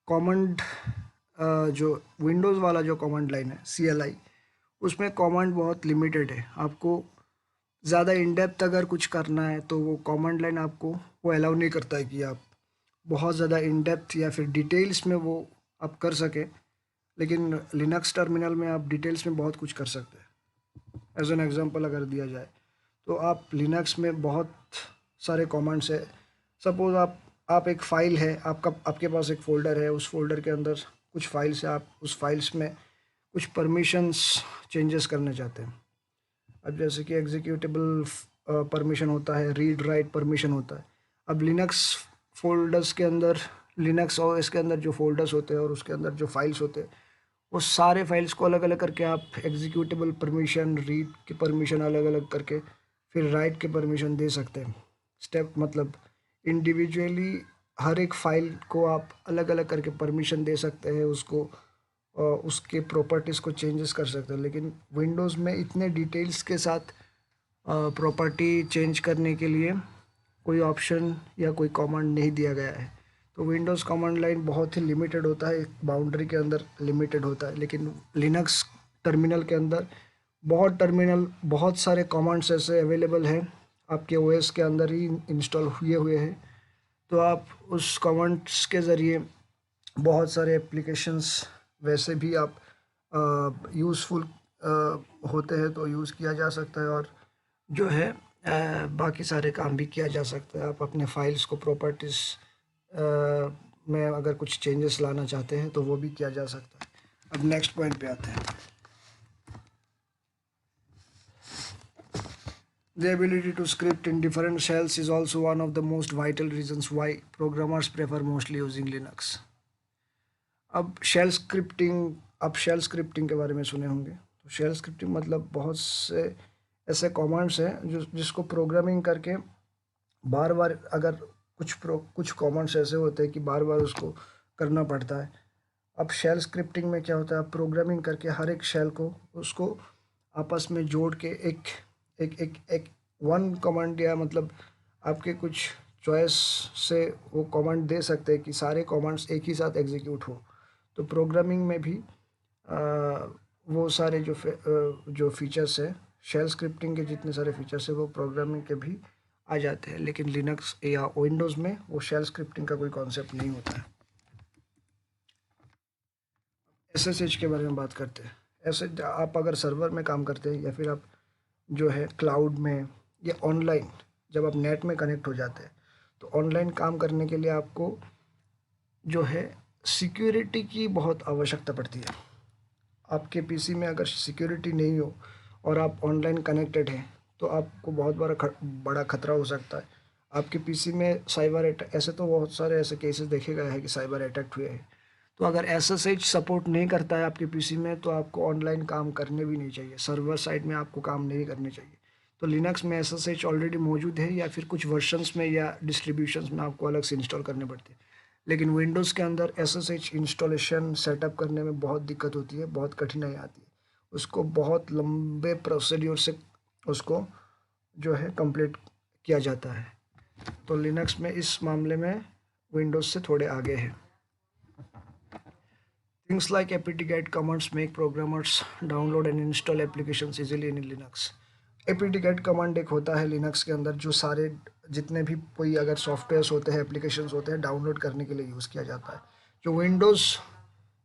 कमांड जो विंडोज़ वाला जो कमांड लाइन है CLI, उसमें कमांड बहुत लिमिटेड है। आपको ज़्यादा इन डेप्थ अगर कुछ करना है तो वो कमांड लाइन आपको वो अलाउ नहीं करता है कि आप बहुत ज़्यादा इन डेप्थ या फिर डिटेल्स में वो आप कर सकें। लेकिन लिनक्स टर्मिनल में आप डिटेल्स में बहुत कुछ कर सकते हैं। एज एन एग्जांपल अगर दिया जाए तो आप लिनक्स में बहुत सारे कमांड्स है। सपोज़ आप एक फ़ाइल है आपका, आपके पास एक फ़ोल्डर है, उस फोल्डर के अंदर कुछ फाइल्स है, आप उस फाइल्स में कुछ परमिशंस चेंजेस करना चाहते हैं। अब जैसे कि एग्जीक्यूटेबल परमिशन होता है, रीड राइट परमिशन होता है। अब लिनक्स फोल्डर्स के अंदर, लिनक्स ओएस के अंदर जो फोल्डर्स होते हैं और उसके अंदर जो फाइल्स होते हैं, वो सारे फाइल्स को अलग अलग करके आप एग्जीक्यूटेबल परमिशन, रीड की परमिशन अलग अलग करके फिर राइट के परमिशन दे सकते हैं। स्टेप मतलब इंडिविजुअली हर एक फाइल को आप अलग अलग करके परमिशन दे सकते हैं, उसको उसके प्रॉपर्टीज़ को चेंजेस कर सकते हैं। लेकिन विंडोज़ में इतने डिटेल्स के साथ प्रॉपर्टी चेंज करने के लिए कोई ऑप्शन या कोई कमांड नहीं दिया गया है। तो विंडोज़ कमांड लाइन बहुत ही लिमिटेड होता है, एक बाउंड्री के अंदर लिमिटेड होता है। लेकिन लिनक्स टर्मिनल के अंदर बहुत सारे कमांड्स ऐसे अवेलेबल हैं आपके ओएस के अंदर ही इंस्टॉल हुए हुए हैं। तो आप उस कमांड्स के ज़रिए बहुत सारे एप्लीकेशंस वैसे भी आप यूज़फुल होते हैं तो यूज़ किया जा सकता है। और जो है बाकी सारे काम भी किया जा सकता है। आप अपने फाइल्स को प्रॉपर्टीज़ में अगर कुछ चेंजेस लाना चाहते हैं तो वो भी किया जा सकता है। अब नेक्स्ट पॉइंट पे आते हैं, The ability to script in different shells is also one of the most vital reasons why programmers prefer mostly using Linux. अब शेल स्क्रिप्टिंग, आप शेल स्क्रिप्टिंग के बारे में सुने होंगे। तो शेल स्क्रिप्टिंग मतलब बहुत से ऐसे कमांड्स हैं जो जिसको प्रोग्रामिंग करके बार बार, अगर कुछ कमांड्स ऐसे होते हैं कि बार बार उसको करना पड़ता है। अब शेल स्क्रिप्टिंग में क्या होता है, आप प्रोग्रामिंग करके हर एक शेल को उसको आपस में जोड़ के एक एक एक एक वन कमांड, या मतलब आपके कुछ चॉइस से वो कमांड दे सकते हैं कि सारे कमांड्स एक ही साथ एग्जीक्यूट हो। तो प्रोग्रामिंग में भी आ, वो सारे जो फीचर्स है, शेल स्क्रिप्टिंग के जितने सारे फीचर्स है वो प्रोग्रामिंग के भी आ जाते हैं। लेकिन लिनक्स या विंडोज़ में वो शेल स्क्रिप्टिंग का कोई कॉन्सेप्ट नहीं होता है। SSH के बारे में बात करते हैं। ऐसे आप अगर सर्वर में काम करते हैं या फिर आप जो है क्लाउड में या ऑनलाइन, जब आप नेट में कनेक्ट हो जाते हैं तो ऑनलाइन काम करने के लिए आपको जो है सिक्योरिटी की बहुत आवश्यकता पड़ती है। आपके पीसी में अगर सिक्योरिटी नहीं हो और आप ऑनलाइन कनेक्टेड हैं तो आपको बहुत बड़ा खतरा हो सकता है। आपके पीसी में साइबर अटैक, ऐसे तो बहुत सारे ऐसे केसेस देखे गए हैं कि साइबर अटैक हुए हैं। तो अगर SSH सपोर्ट नहीं करता है आपके पीसी में तो आपको ऑनलाइन काम करने भी नहीं चाहिए, सर्वर साइड में आपको काम नहीं करने चाहिए। तो लिनक्स में SSH ऑलरेडी मौजूद है या फिर कुछ वर्जन्स में या डिस्ट्रीब्यूशंस में आपको अलग से इंस्टॉल करने पड़ते हैं। लेकिन विंडोज़ के अंदर SSH इंस्टॉलेशन सेटअप करने में बहुत दिक्कत होती है, बहुत कठिनाई आती है। उसको बहुत लंबे प्रोसीड्यूर से उसको जो है कंप्लीट किया जाता है। तो लिनक्स में इस मामले में विंडोज़ से थोड़े आगे है। Things like apt-get commands make programmers download and install applications easily in Linux. apt-get command एक होता है लिनक्स के अंदर, जो सारे जितने भी कोई अगर सॉफ्टवेयर्स होते हैं, एप्लीकेशंस होते हैं, डाउनलोड करने के लिए यूज़ किया जाता है। जो विंडोज़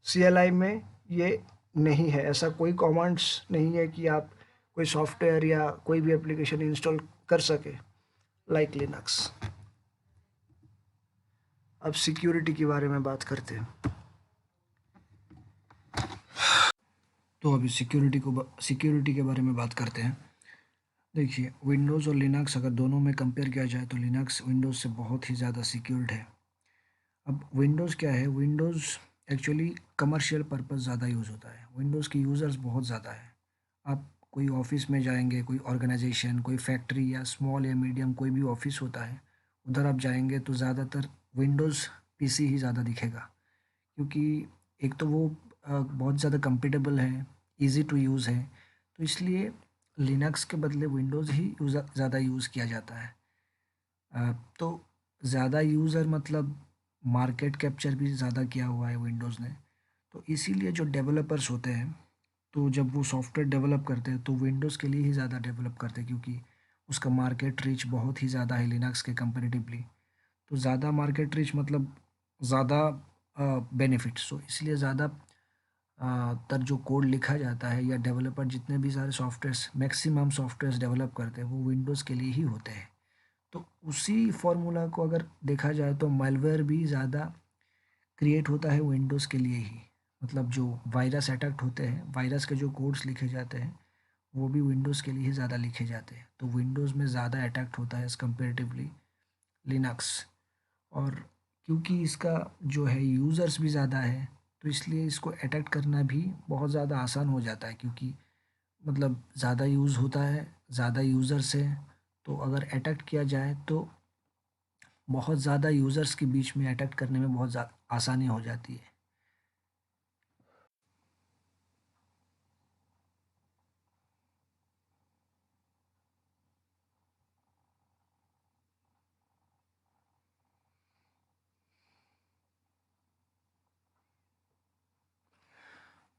CLI में ये नहीं है, ऐसा कोई कमांड्स नहीं है कि आप कोई सॉफ्टवेयर या कोई भी एप्लीकेशन इंस्टॉल कर सके लाइक लिनक्स। अब सिक्योरिटी के बारे में बात करते हैं। तो अभी सिक्योरिटी के बारे में बात करते हैं। देखिए, विंडोज़ और लिनक्स अगर दोनों में कंपेयर किया जाए तो लिनक्स विंडोज़ से बहुत ही ज़्यादा सिक्योर्ड है। अब विंडोज़ क्या है, विंडोज़ एक्चुअली कमर्शियल पर्पस ज़्यादा यूज़ होता है। विंडोज़ की यूज़र्स बहुत ज़्यादा है। आप कोई ऑफिस में जाएंगे, कोई ऑर्गेनाइजेशन, कोई फैक्ट्री या स्मॉल या मीडियम कोई भी ऑफिस होता है, उधर आप जाएंगे तो ज़्यादातर विंडोज़ पीसी ही ज़्यादा दिखेगा, क्योंकि एक तो वो बहुत ज़्यादा कंफर्टेबल है, इजी टू यूज़ है, तो इसलिए लिनक्स के बदले विंडोज़ ही ज़्यादा यूज़ किया जाता है। तो ज़्यादा यूज़र मतलब मार्केट कैप्चर भी ज़्यादा किया हुआ है विंडोज़ ने, तो इसीलिए जो डेवलपर्स होते हैं, तो जब वो सॉफ्टवेयर डेवलप करते हैं तो विंडोज़ के लिए ही ज़्यादा डेवलप करते हैं, क्योंकि उसका मार्केट रीच बहुत ही ज़्यादा है लिनक्स के कंपेरेटिवली। तो ज़्यादा मार्केट रीच मतलब ज़्यादा बेनिफिट्स, तो इसलिए ज़्यादा तर जो कोड लिखा जाता है या डेवलपर जितने भी सारे सॉफ्टवेयर्स, मैक्सिमम सॉफ्टवेयर्स डेवलप करते हैं, वो विंडोज़ के लिए ही होते हैं। तो उसी फॉर्मूला को अगर देखा जाए तो मालवेयर भी ज़्यादा क्रिएट होता है विंडोज़ के लिए ही। मतलब जो वायरस अटैक होते हैं, वायरस के जो कोड्स लिखे जाते हैं, वो भी विंडोज़ के लिए ही ज़्यादा लिखे जाते हैं। तो विंडोज़ में ज़्यादा अटैक होता है एज़ कम्पेरेटिवली लिनक्स। और क्योंकि इसका जो है यूज़र्स भी ज़्यादा है, तो इसलिए इसको अटैक करना भी बहुत ज़्यादा आसान हो जाता है, क्योंकि मतलब ज़्यादा यूज़ होता है, ज़्यादा यूज़र्स है, तो अगर अटैक किया जाए तो बहुत ज़्यादा यूज़र्स के बीच में अटैक करने में बहुत आसानी हो जाती है।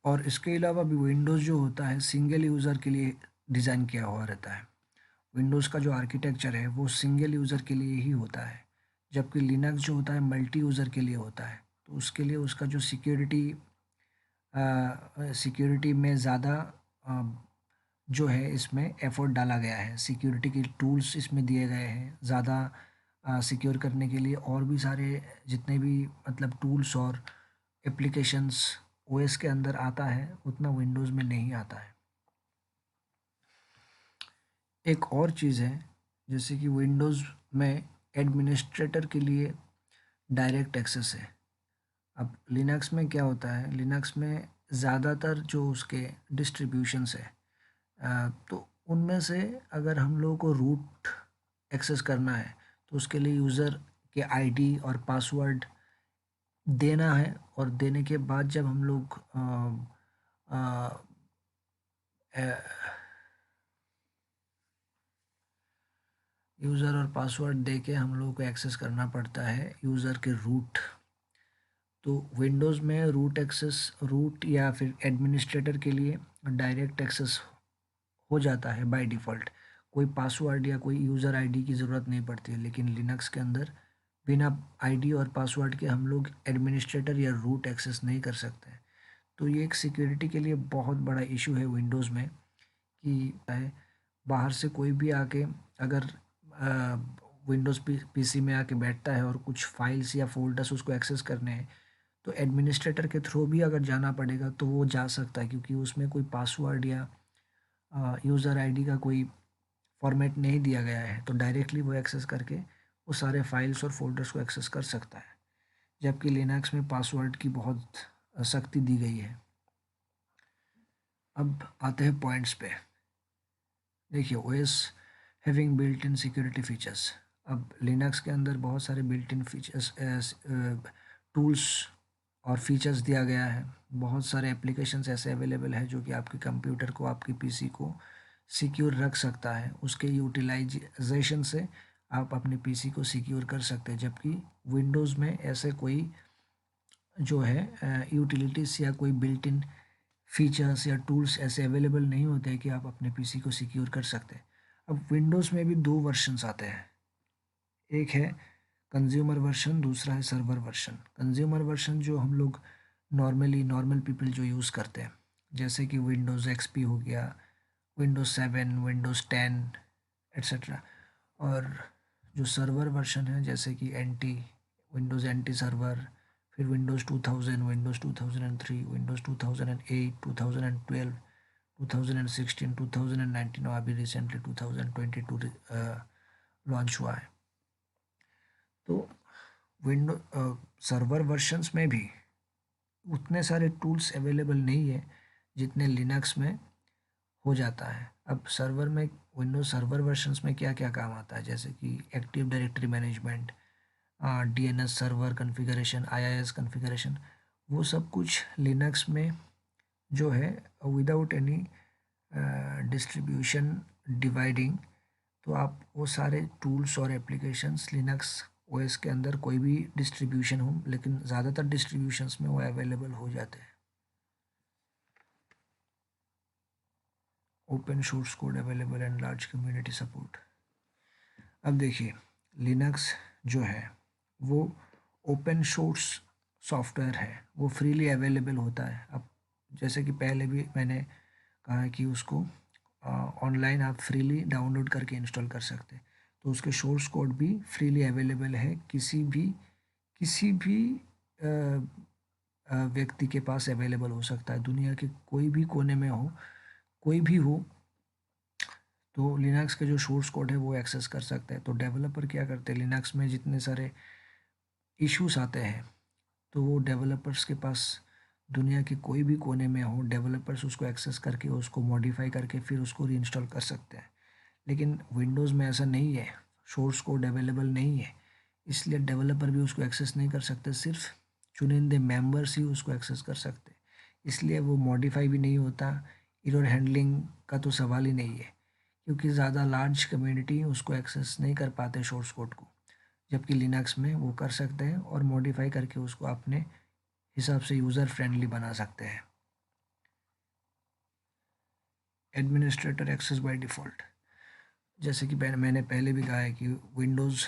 और इसके अलावा भी विंडोज़ जो होता है सिंगल यूज़र के लिए डिज़ाइन किया हुआ रहता है। विंडोज़ का जो आर्किटेक्चर है वो सिंगल यूज़र के लिए ही होता है, जबकि लिनक्स जो होता है मल्टी यूज़र के लिए होता है। तो उसके लिए उसका जो सिक्योरिटी में ज़्यादा जो है इसमें एफर्ट डाला गया है, सिक्योरिटी के टूल्स इसमें दिए गए हैं ज़्यादा सिक्योर करने के लिए। और भी सारे जितने भी मतलब टूल्स और एप्लीकेशंस ओएस के अंदर आता है, उतना विंडोज़ में नहीं आता है। एक और चीज़ है, जैसे कि विंडोज़ में एडमिनिस्ट्रेटर के लिए डायरेक्ट एक्सेस है। अब लिनक्स में क्या होता है, लिनक्स में ज़्यादातर जो उसके डिस्ट्रीब्यूशंस है, तो उनमें से अगर हम लोगों को रूट एक्सेस करना है तो उसके लिए यूज़र के आईडी और पासवर्ड देना है, और देने के बाद जब हम लोग यूज़र और पासवर्ड दे के हम लोगों को एक्सेस करना पड़ता है यूज़र के रूट। तो विंडोज़ में रूट या फिर एडमिनिस्ट्रेटर के लिए डायरेक्ट एक्सेस हो जाता है बाय डिफ़ॉल्ट। कोई पासवर्ड या कोई यूज़र आईडी की ज़रूरत नहीं पड़ती है, लेकिन लिनक्स के अंदर बिना आईडी और पासवर्ड के हम लोग एडमिनिस्ट्रेटर या रूट एक्सेस नहीं कर सकते। तो ये एक सिक्योरिटी के लिए बहुत बड़ा इशू है विंडोज़ में, कि बाहर से कोई भी आके अगर विंडोज़ पीसी में आके बैठता है और कुछ फाइल्स या फोल्डर्स उसको एक्सेस करने हैं, तो एडमिनिस्ट्रेटर के थ्रू भी अगर जाना पड़ेगा तो वो जा सकता है, क्योंकि उसमें कोई पासवर्ड या यूज़र आईडी का कोई फॉर्मेट नहीं दिया गया है, तो डायरेक्टली वो एक्सेस करके वो सारे फाइल्स और फोल्डर्स को एक्सेस कर सकता है। जबकि लिनक्स में पासवर्ड की बहुत सख्ती दी गई है। अब आते हैं पॉइंट्स पे। देखिए, OS having built in security features. अब लिनक्स के अंदर बहुत सारे बिल्ट इन फीचर्स, टूल्स और फीचर्स दिया गया है। बहुत सारे एप्लीकेशंस ऐसे अवेलेबल है जो कि आपके कंप्यूटर को, आपकी पीसी को सिक्योर रख सकता है। उसके यूटिलाइजेशन से आप अपने पीसी को सिक्योर कर सकते हैं, जबकि विंडोज़ में ऐसे कोई जो है यूटिलिटीज़ या कोई बिल्ट इन फीचर्स या टूल्स ऐसे अवेलेबल नहीं होते हैं कि आप अपने पीसी को सिक्योर कर सकते हैं। अब विंडोज़ में भी 2 वर्जन्स आते हैं, एक है कंज्यूमर वर्जन, दूसरा है सर्वर वर्जन। कंज्यूमर वर्जन जो हम लोग नॉर्मल पीपल जो यूज़ करते हैं, जैसे कि विंडोज़ एक्सपी हो गया, विंडोज़ 7, विंडोज़ 10 एट्सेट्रा। और जो सर्वर वर्जन है जैसे कि विंडोज़ एनटी सर्वर, फिर विंडोज़ 2000, विंडोज़ 2003, विंडोज़ 2008, 2012, 2016, 2019 और अभी रिसेंटली 2022 लॉन्च हुआ है। तो विंडो सर्वर वर्जन्स में भी उतने सारे टूल्स अवेलेबल नहीं है जितने लिनक्स में हो जाता है। अब सर्वर में विंडोज सर्वर वर्जन्स में क्या क्या काम आता है, जैसे कि active directory management, DNS server configuration, IIS configuration, वो सब कुछ लिनक्स में जो है विदाउट एनी डिस्ट्रीब्यूशन डिवाइडिंग, तो आप वो सारे टूल्स और एप्लीकेशंस लिनक्स ओएस के अंदर कोई भी डिस्ट्रीब्यूशन हो, लेकिन ज़्यादातर डिस्ट्रीब्यूशंस में वो अवेलेबल हो जाते हैं। Open source code available and large community support. अब देखिए, लिनक्स जो है वो ओपन सोर्स सॉफ्टवेयर है, वो फ्रीली अवेलेबल होता है। अब जैसे कि पहले भी मैंने कहा है कि उसको ऑनलाइन आप फ्रीली डाउनलोड करके इंस्टॉल कर सकते हैं, तो उसके सोर्स कोड भी फ्रीली अवेलेबल है, किसी भी व्यक्ति के पास अवेलेबल हो सकता है, दुनिया के कोई भी कोने में हो, कोई भी हो, तो लिनक्स के जो सोर्स कोड है वो एक्सेस कर सकते हैं। तो डेवलपर क्या करते हैं, लिनक्स में जितने सारे इश्यूज आते हैं तो वो डेवलपर्स के पास दुनिया के कोई भी कोने में हो, डेवलपर्स उसको एक्सेस करके उसको मॉडिफाई करके फिर उसको रीइंस्टॉल कर सकते हैं। लेकिन विंडोज़ में ऐसा नहीं है, सोर्स कोड अवेलेबल नहीं है, इसलिए डेवलपर भी उसको एक्सेस नहीं कर सकते, सिर्फ चुनिंदे मेंबर्स ही उसको एक्सेस कर सकते, इसलिए वो मॉडिफाई भी नहीं होता। एरर हैंडलिंग का तो सवाल ही नहीं है, क्योंकि ज़्यादा लार्ज कम्युनिटी उसको एक्सेस नहीं कर पाते सोर्स कोड को, जबकि लिनक्स में वो कर सकते हैं और मॉडिफाई करके उसको अपने हिसाब से यूज़र फ्रेंडली बना सकते हैं। एडमिनिस्ट्रेटर एक्सेस बाय डिफ़ॉल्ट, जैसे कि मैंने पहले भी कहा है कि Windows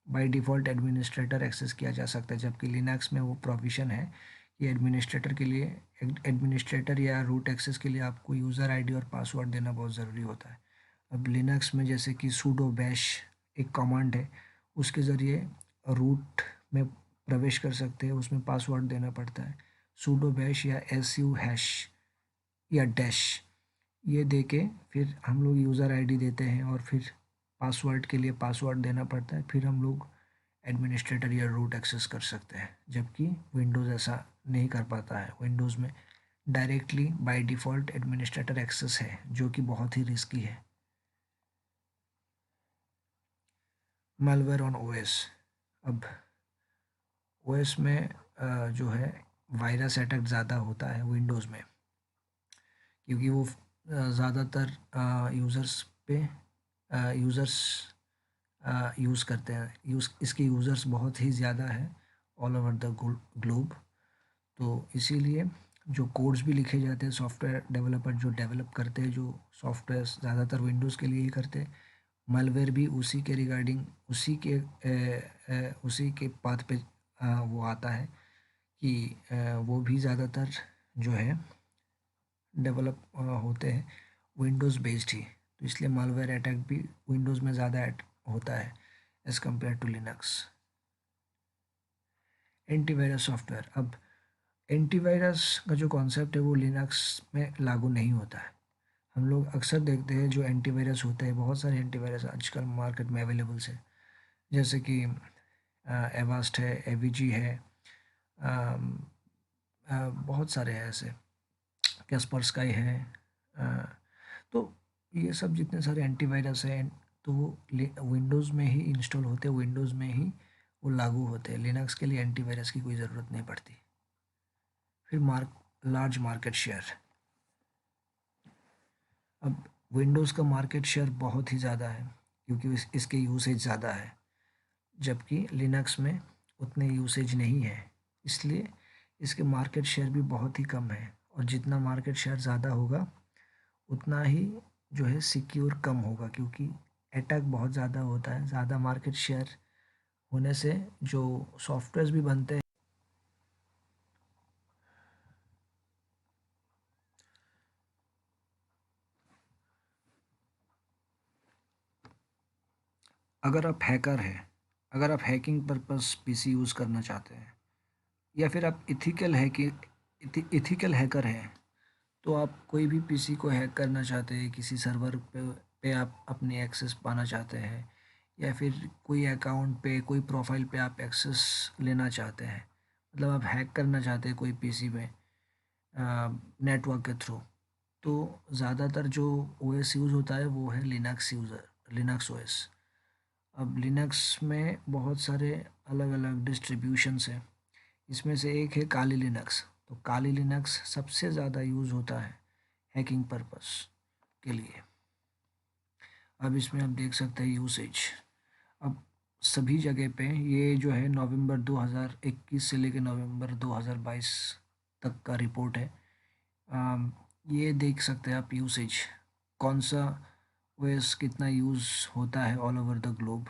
by default administrator access किया जा सकता है, जबकि लिनक्स में वो प्रोविज़न है कि एडमिनिस्ट्रेटर या रूट एक्सेस के लिए आपको यूज़र आईडी और पासवर्ड देना बहुत ज़रूरी होता है। अब लिनक्स में जैसे कि सूडो बैश एक कमांड है, उसके ज़रिए रूट में प्रवेश कर सकते हैं, उसमें पासवर्ड देना पड़ता है। सूडो बैश या एसयू हैश या डैश, ये दे के फिर हम लोग यूज़र आईडी देते हैं और फिर पासवर्ड के लिए पासवर्ड देना पड़ता है, फिर हम लोग एडमिनिस्ट्रेटर या रूट एक्सेस कर सकते हैं, जबकि विंडोज़ ऐसा नहीं कर पाता है। विंडोज़ में directly by default administrator access है, जो कि बहुत ही रिस्की है। मालवेयर ऑन ओएस, अब ओएस में जो है वायरस अटैक ज़्यादा होता है विंडोज़ में, क्योंकि वो ज़्यादातर यूज़र्स पे यूज़र्स यूज़ करते हैं, इसके यूज़र्स बहुत ही ज़्यादा है ऑल ओवर द ग्लोब। तो इसीलिए जो कोड्स भी लिखे जाते हैं, सॉफ्टवेयर डेवलपर जो डेवलप करते हैं जो सॉफ्टवेयर ज़्यादातर विंडोज़ के लिए ही करते हैं, मालवेयर भी उसी के रिगार्डिंग उसी के पाथ पे वो आता है कि वो भी ज़्यादातर जो है डेवलप होते हैं विंडोज़ बेस्ड ही, तो इसलिए मालवेयर अटैक भी विंडोज़ में ज़्यादा होता है as compared to Linux. Antivirus software, अब एंटीवायरस का जो कॉन्सेप्ट है वो लिनक्स में लागू नहीं होता है। हम लोग अक्सर देखते हैं जो एंटीवायरस होते हैं, बहुत सारे एंटीवायरस आजकल मार्केट में अवेलेबल है, जैसे कि एवास्ट है, एवीजी है, बहुत सारे हैं ऐसे, कैस्परस्काई है। अ, तो ये सब जितने सारे एंटीवायरस हैं तो वो विंडोज़ में ही इंस्टॉल होते हैं, विंडोज़ में ही वो लागू होते हैं, लिनक्स के लिए एंटीवायरस की कोई ज़रूरत नहीं पड़ती। फिर लार्ज मार्केट शेयर, अब विंडोज़ का मार्केट शेयर बहुत ही ज़्यादा है, क्योंकि इसके यूसेज ज़्यादा है, जबकि लिनक्स में उतने यूसेज नहीं है, इसलिए इसके मार्केट शेयर भी बहुत ही कम है। और जितना मार्केट शेयर ज़्यादा होगा उतना ही जो है सिक्योर कम होगा, क्योंकि अटैक बहुत ज़्यादा होता है। ज़्यादा मार्केट शेयर होने से जो सॉफ्टवेयर्स भी बनते हैं, अगर आप हैकर हैं, अगर आप हैकिंग पर्पस पीसी यूज़ करना चाहते हैं, या फिर आप इथिकल हैकर हैं, तो आप कोई भी पीसी को हैक करना चाहते हैं, किसी सर्वर पे आप अपनी एक्सेस पाना चाहते हैं, या फिर कोई अकाउंट पे, कोई प्रोफाइल पे आप एक्सेस लेना चाहते हैं, मतलब आप हैक करना चाहते हैं कोई पीसी में नेटवर्क के थ्रू, तो ज़्यादातर जो ओएस यूज़ होता है वो है लिनक्स ओएस। अब लिनक्स में बहुत सारे अलग अलग डिस्ट्रीब्यूशंस हैं। इसमें से एक है काली लिनक्स। तो काली लिनक्स सबसे ज़्यादा यूज़ होता है हैकिंग पर्पस के लिए। अब इसमें आप देख सकते हैं यूसेज। अब सभी जगह पे ये जो है नवंबर 2021 से लेकर नवंबर 2022 तक का रिपोर्ट है। ये देख सकते हैं आप यूसेज, कौन सा ओएस कितना यूज़ होता है all over the globe,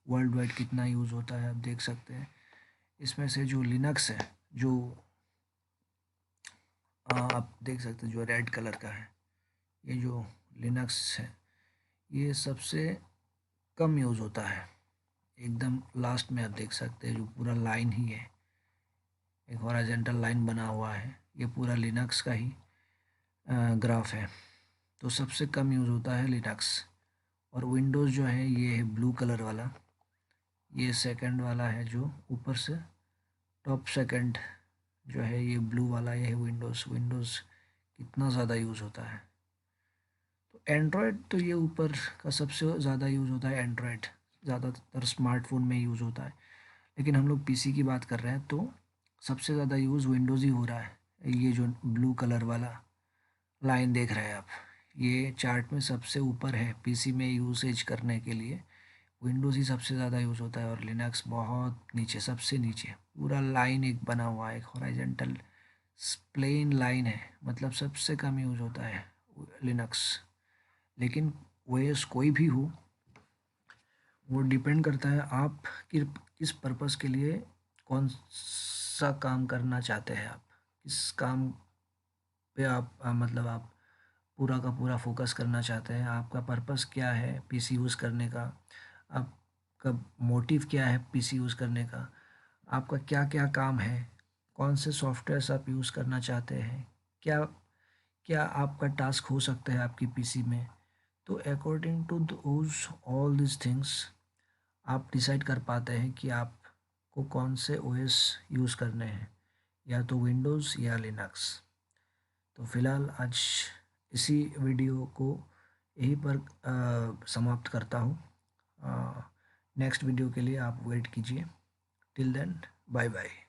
world wide कितना यूज़ होता है, आप देख सकते हैं। इसमें से जो लिनक्स है, जो आप देख सकते हैं जो रेड कलर का है, ये जो लिनक्स है, ये सबसे कम यूज़ होता है। एकदम लास्ट में आप देख सकते हैं जो पूरा लाइन ही है, एक हॉरिजॉन्टल लाइन बना हुआ है, ये पूरा लिनक्स का ही ग्राफ है। तो सबसे कम यूज़ होता है लिनक्स। और विंडोज़ जो है ये है ब्लू कलर वाला, ये सेकंड वाला है जो ऊपर से टॉप सेकंड जो है ये ब्लू वाला, ये है विंडोज़ कितना ज़्यादा यूज़ होता है। तो एंड्रॉयड तो ये ऊपर का सबसे ज़्यादा यूज़ होता है, एंड्रॉयड ज़्यादातर स्मार्टफोन में यूज़ होता है। लेकिन हम लोग पीसी की बात कर रहे हैं तो सबसे ज़्यादा यूज़ विंडोज़ ही हो रहा है। ये जो ब्लू कलर वाला लाइन देख रहे हैं आप, ये चार्ट में सबसे ऊपर है पीसी में यूसेज करने के लिए। विंडोज़ ही सबसे ज़्यादा यूज़ होता है और लिनक्स बहुत नीचे, सबसे नीचे। पूरा लाइन एक बना हुआ है, एक हॉरिजॉन्टल प्लेन लाइन है, मतलब सबसे कम यूज़ होता है लिनक्स। लेकिन ओएस कोई भी हो, वो डिपेंड करता है आप किस पर्पस के लिए, कौन सा काम करना चाहते हैं आप, किस काम पे आप मतलब आप पूरा का पूरा फोकस करना चाहते हैं, आपका पर्पस क्या है पीसी यूज़ करने का, आपका मोटिव क्या है पीसी यूज़ करने का, आपका क्या क्या काम है, कौन से सॉफ्टवेयर्स आप यूज़ करना चाहते हैं, क्या क्या आपका टास्क हो सकता है आपकी पीसी में। तो according to those all this things आप डिसाइड कर पाते हैं कि आपको कौन से ओएस यूज़ करने हैं, या तो विंडोज़ या लिनक्स। तो फ़िलहाल आज इसी वीडियो को यहीं पर समाप्त करता हूँ। नेक्स्ट वीडियो के लिए आप वेट कीजिए। Till then, bye bye.